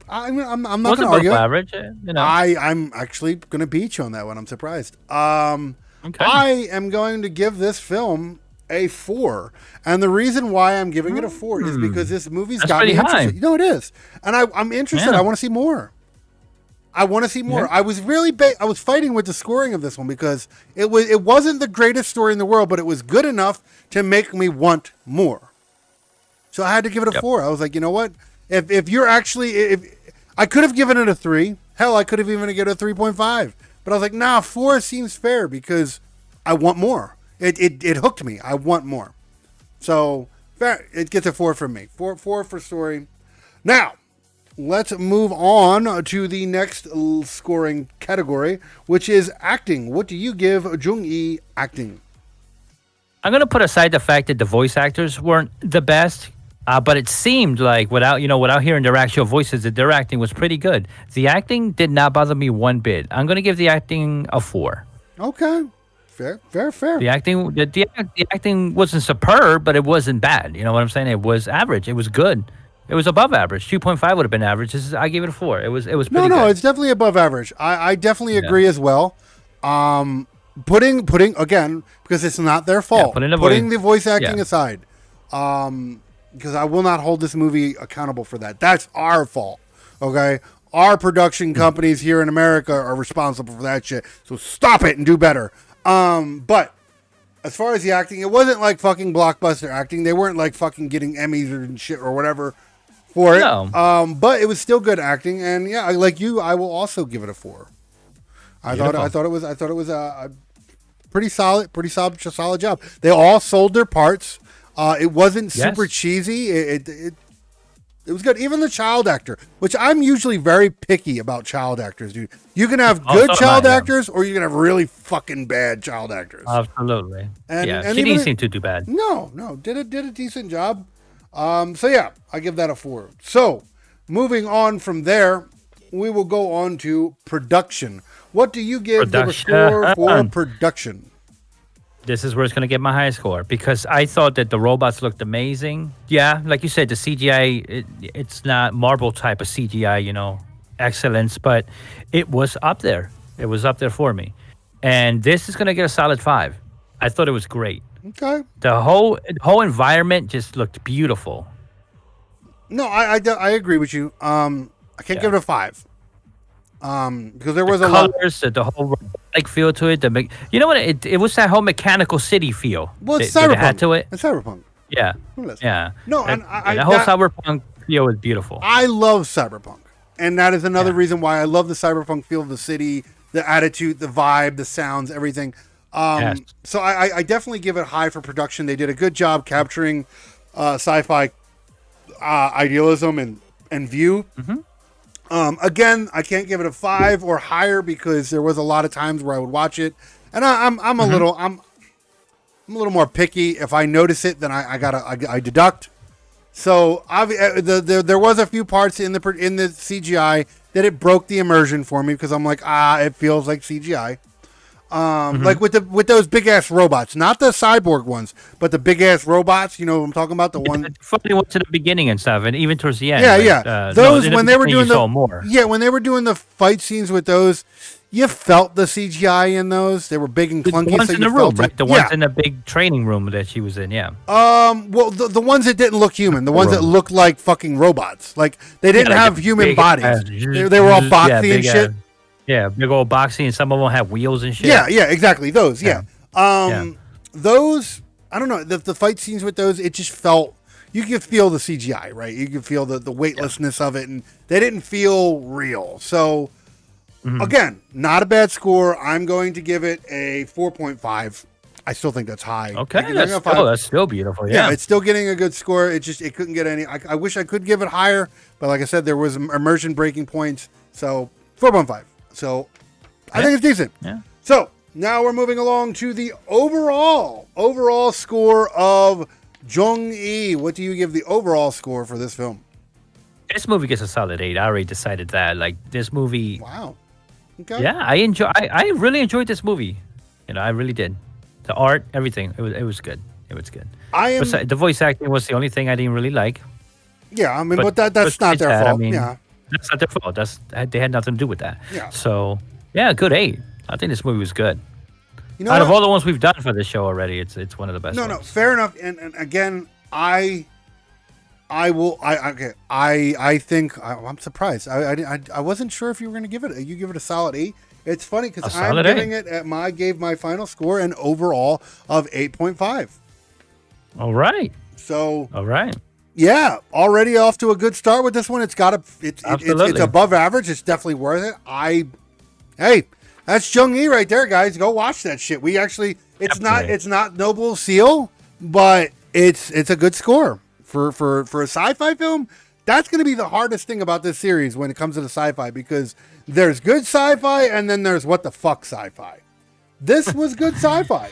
I'm not going to argue. Average, I'm actually going to beat you on that one. I'm surprised. Okay. I am going to give this film a 4, and the reason why I'm giving it a 4 is because this movie's got me interested. High. No, it is, and I'm interested. I want to see more. I was really I was fighting with the scoring of this one because it wasn't the greatest story in the world, but it was good enough to make me want more. So I had to give it a 4. I was like, you know what? If you're actually, if I could have given it a 3, hell, I could have even given it a 3.5. But I was like, nah, 4 seems fair because I want more. It hooked me. I want more. So it gets a 4 from me. 4 for story. Now, let's move on to the next scoring category, which is acting. What do you give Jung acting? I'm gonna put aside the fact that the voice actors weren't the best, but it seemed like without hearing their actual voices, that their acting was pretty good. The acting did not bother me one bit. I'm gonna give the acting a 4. Okay, fair. The acting wasn't superb, but it wasn't bad. You know what I'm saying? It was average. It was good. It was above average. 2.5 would have been average. I gave it a 4. It was pretty good. No, it's definitely above average. I definitely agree as well. Putting again, because it's not their fault. Putting the voice acting aside, because I will not hold this movie accountable for that. That's our fault. Okay, our production companies here in America are responsible for that shit. So stop it and do better. But as far as the acting, it wasn't like fucking blockbuster acting. They weren't like fucking getting Emmys and shit or whatever for it. No. But it was still good acting, and yeah, like you, I will also give it a 4. I thought it was a pretty solid job. They all sold their parts. It wasn't super cheesy. It was good. Even the child actor, which I'm usually very picky about child actors, dude. You can have good child actors, or you can have really fucking bad child actors. Absolutely. And she didn't seem to do bad. No, did a decent job. So yeah, I give that a 4. So moving on from there, we will go on to production. What do you give the score for production? This is where it's going to get my high score, because I thought that the robots looked amazing. Yeah, like you said, the CGI, it's not Marvel type of CGI, excellence, but it was up there. It was up there for me. And this is going to get a solid 5. I thought it was great. Okay. The whole environment just looked beautiful. No, I agree with you. I can't give it a 5. Because there was a colors, the whole robotic feel to it. You know what? It was that whole mechanical city feel. Well, it's cyberpunk. It had to it. It's cyberpunk. Yeah. Yeah. No, and the whole cyberpunk feel is beautiful. I love cyberpunk, and that is another reason why I love the cyberpunk feel of the city, the attitude, the vibe, the sounds, everything. So I definitely give it high for production. They did a good job capturing sci-fi idealism and view. Mm-hmm. Again, I can't give it a 5 or higher because there was a lot of times where I would watch it, and I'm a little more picky. If I notice it, then I deduct. So there was a few parts in the CGI that it broke the immersion for me, because I'm like, it feels like CGI. Like with those big ass robots, not the cyborg ones, but the big ass robots. You know what I'm talking about? The one funny ones to the beginning and stuff, and even towards the end. Yeah. Those when they were doing when they were doing the fight scenes with those, you felt the CGI in those. They were big and clunky. The ones in the room, right? The ones in the big training room that she was in. Yeah. Well, the ones that didn't look human, the ones that looked like fucking robots, like they didn't have human bodies. They were all boxy and shit. Yeah, big old boxy, and some of them have wheels and shit. Yeah, exactly. Those, those, I don't know. The fight scenes with those, it just felt, you could feel the CGI, right? You could feel the weightlessness of it, and they didn't feel real. So, again, not a bad score. I'm going to give it a 4.5. I still think that's high. Okay, that's still beautiful. Yeah, it's still getting a good score. It couldn't get any. I wish I could give it higher, but like I said, there was immersion breaking points. So 4.5. So I think it's decent. Yeah. So now we're moving along to the overall score of Jung-E. What do you give the overall score for this film? This movie gets a solid 8. I already decided that. Like, this movie. Wow. Okay. Yeah, I really enjoyed this movie. I really did. The art, everything. It was good. It was good. The voice acting was the only thing I didn't really like. Yeah, I mean, but that's not their fault. That's not their fault. They had nothing to do with that. Yeah. So, yeah, good 8. I think this movie was good. Out of all the ones we've done for this show already, it's one of the best. No, fair enough. And again, I think I'm surprised. I wasn't sure if you were going to give it. You give it a solid 8. It's funny because I'm giving it gave my final score an overall of 8.5. All right. So. All right. Yeah, already off to a good start with this one. It's above average. It's definitely worth it. Hey, that's Jung-E right there, guys. Go watch that shit. It's not Noble Seal, but it's a good score for a sci-fi film. That's going to be the hardest thing about this series when it comes to the sci-fi, because there's good sci-fi and then there's what the fuck sci-fi. This was good sci-fi.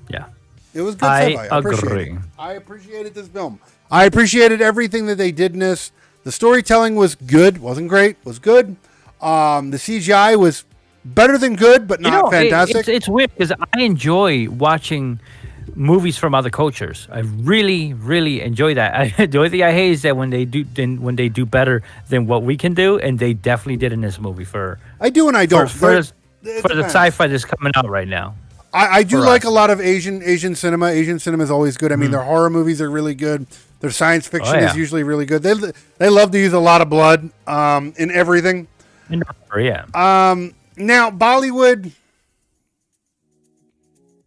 Yeah. It was good sci-fi. I agree. I appreciated this film. I appreciated everything that they did in this. The storytelling was good. Wasn't great. Was good. The CGI was better than good, but not fantastic. It's weird because I enjoy watching movies from other cultures. I really, really enjoy that. The only thing I hate is that when they do better than what we can do, and they definitely did in this movie. I do and I don't. For the sci-fi that's coming out right now. I do like a lot of Asian cinema. Asian cinema is always good. I mean, their horror movies are really good. Their science fiction is usually really good. They love to use a lot of blood in everything. Yeah. Now Bollywood.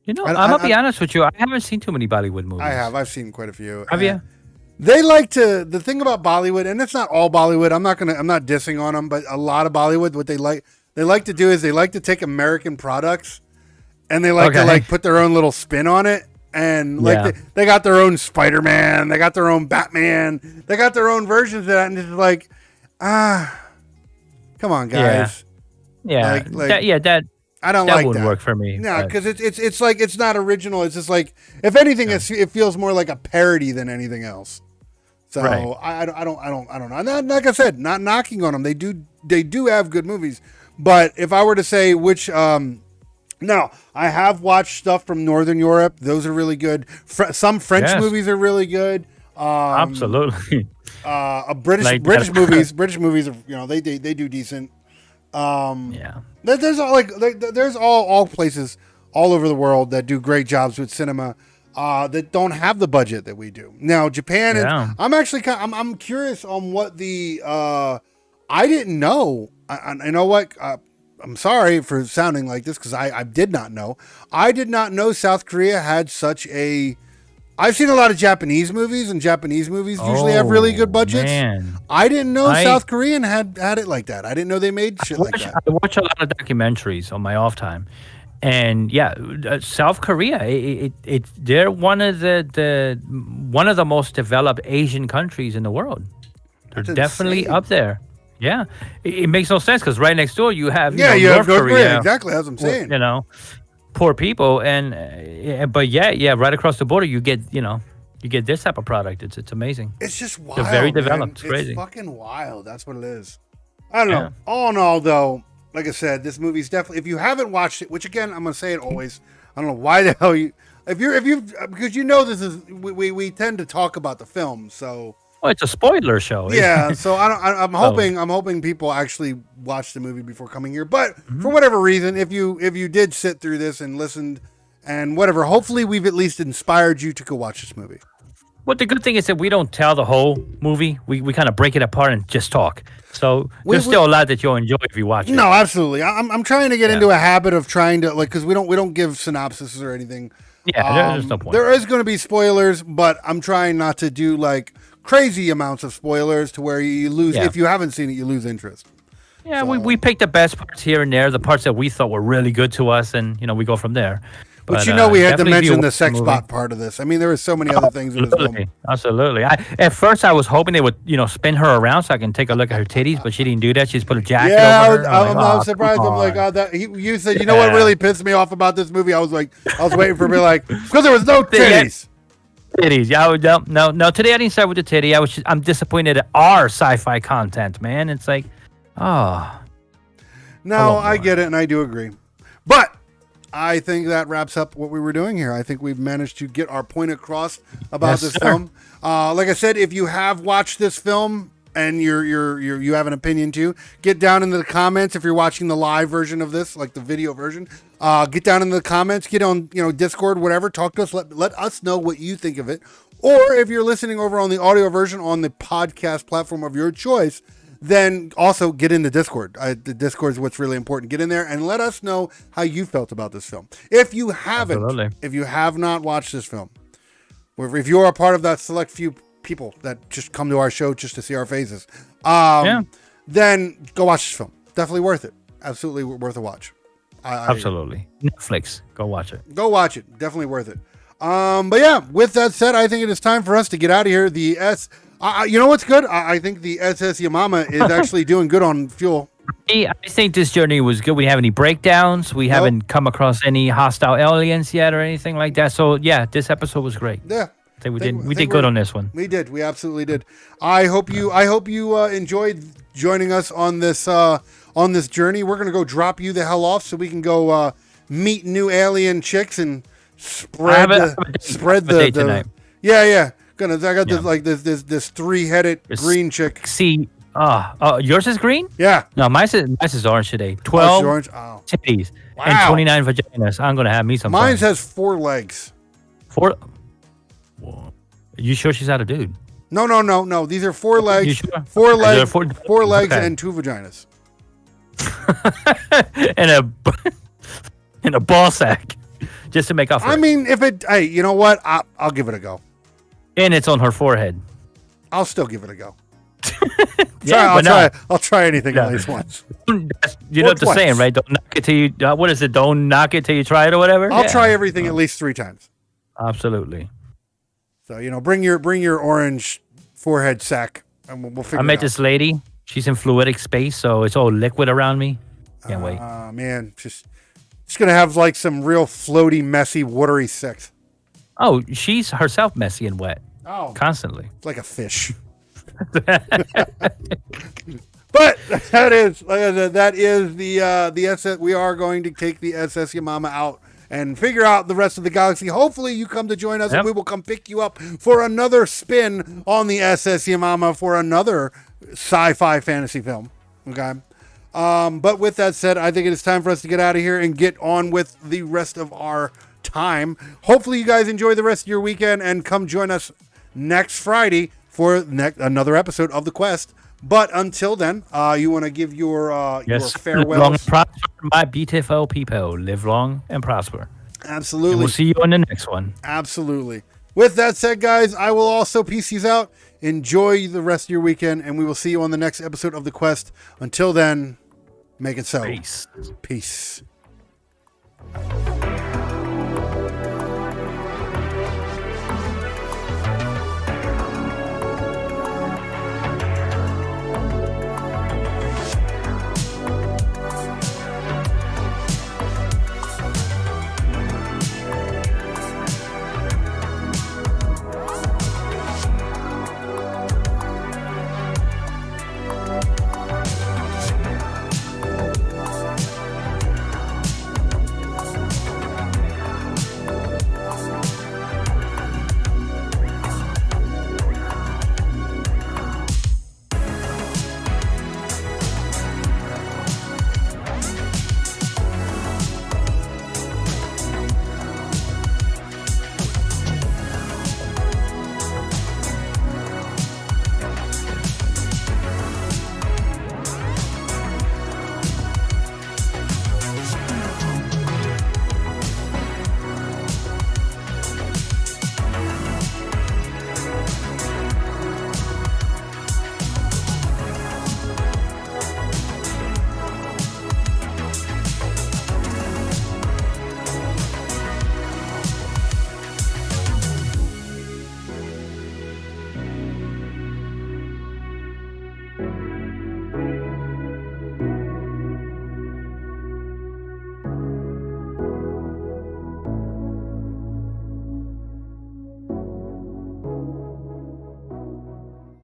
I'm gonna be honest with you. I haven't seen too many Bollywood movies. I have. I've seen quite a few. Have you? They like to. The thing about Bollywood, and it's not all Bollywood. I'm not dissing on them, but a lot of Bollywood, what they like to do is they like to take American products, and they like to put their own little spin on it. And they got their own Spider-Man, they got their own Batman, they got their own versions of that, and it's like, come on, guys. Yeah, that I don't that like wouldn't that. work for me. No, because it's like it's not original. It's just like, if anything, it feels more like a parody than anything else. So I don't know. And like I said, not knocking on them. They do have good movies, but if I were to say which. No, I have watched stuff from Northern Europe. Those are really good. Some French movies are really good. Absolutely. British movies are, they do decent. There's all places all over the world that do great jobs with cinema that don't have the budget that we do. Now Japan, I'm actually I'm curious on what the I didn't know. I know what. I'm sorry for sounding like this because I did not know. I did not know South Korea had such a. I've seen a lot of Japanese movies, and Japanese movies usually have really good budgets. Man. I didn't know South Korean had it like that. I didn't know they made shit like that. I watch a lot of documentaries on my off time, and South Korea, they're one of the most developed Asian countries in the world. They're definitely up there. Yeah, it makes no sense because right next door you have you have North Korea. Exactly, as I'm saying. Poor people, but right across the border you get this type of product. It's amazing. It's just wild. They're very developed. It's crazy. It's fucking wild. That's what it is. I don't know. All in all, though, like I said, this movie's definitely. If you haven't watched it, which again I'm gonna say it always. I don't know why the hell you. Because this is we tend to talk about the film, so. Well, it's a spoiler show. Yeah, so I'm hoping people actually watch the movie before coming here. But for whatever reason, if you did sit through this and listened and whatever, hopefully we've at least inspired you to go watch this movie. Well, the good thing is that we don't tell the whole movie. We kind of break it apart and just talk. So there's still a lot that you'll enjoy if you watch it. No, absolutely. I'm trying to get into a habit of trying to because we don't give synopses or anything. Yeah, there's no point. There is going to be spoilers, but I'm trying not to do crazy amounts of spoilers to where you lose. If you haven't seen it, you lose interest. Yeah, so. we picked the best parts here and there, the parts that we thought were really good to us, and we go from there. But we had to mention the sex bot part of this. I mean, there were so many other things in this film. Absolutely. At first, I was hoping they would, spin her around so I can take a look at her titties, but she didn't do that. She just put a jacket over her. I'm surprised. I'm like, you said, you know what really pissed me off about this movie? I was waiting for me because there was no titties. Titties, no. Today I didn't start with the titty. I'm disappointed at our sci-fi content, man. It's like, No, I get it, and I do agree. But I think that wraps up what we were doing here. I think we've managed to get our point across about this film. Like I said, if you have watched this film and you have an opinion too, get down into the comments. If you're watching the live version of this, like the video version, get down in the comments, get on Discord, whatever, talk to us, let us know what you think of it. Or if you're listening over on the audio version on the podcast platform of your choice, then also get in the Discord. The Discord is what's really important. Get in there and let us know how you felt about this film. If you haven't, if you have not watched this film, or if you're a part of that select few people that just come to our show just to see our faces, then go watch this film. Definitely worth it. Absolutely worth a watch. Absolutely. Netflix. Go watch it. Go watch it. Definitely worth it. But yeah, with that said, I think it is time for us to get out of here. You know what's good? I think the SS Yamama is actually doing good on fuel. I think this journey was good. We have any breakdowns? We haven't come across any hostile aliens yet or anything like that. So yeah, this episode was great. Yeah. I think we did good on this one. We did. We absolutely did. I hope you enjoyed joining us on this journey. We're gonna go drop you the hell off so we can go meet new alien chicks and spread the tonight. Yeah. I got this 3-headed green chick. See, yours is green? Yeah. No, mine's is orange today. 12 orange. Oh. titties and 29 vaginas. I'm gonna have me some. Mine fun. has 4 legs. 4. You sure she's not a dude? No. These are 4 legs. You sure? 4 legs. 4 legs okay. and 2 vaginas. and a ball sack, just to make up for it. I mean, hey, you know what? I'll give it a go. And it's on her forehead. I'll still give it a go. I'll try anything at least once. You know what the saying, right? Don't knock it till you. What is it? Don't knock it till you try it or whatever. I'll try everything at least 3 times. Absolutely. So bring your orange forehead sack, and we'll figure. I met this lady. She's in fluidic space, so it's all liquid around me. Can't wait. Man, just gonna have like some real floaty, messy, watery sex. Oh, she's herself messy and wet. Oh, constantly. Like a fish. But that is the SS. We are going to take the SS Yamama out and figure out the rest of the galaxy. Hopefully you come to join us and we will come pick you up for another spin on the SS Yamama for another sci-fi fantasy film. Okay. But with that said, I think it is time for us to get out of here and get on with the rest of our time. Hopefully you guys enjoy the rest of your weekend and come join us next Friday for another episode of The Quest. But until then, you want to give your farewells. Live long and prosper, my beautiful people. Live long and prosper. Absolutely. And we'll see you on the next one. Absolutely. With that said, guys, I will also peace you out. Enjoy the rest of your weekend, and we will see you on the next episode of The Quest. Until then, make it so. Peace. Peace.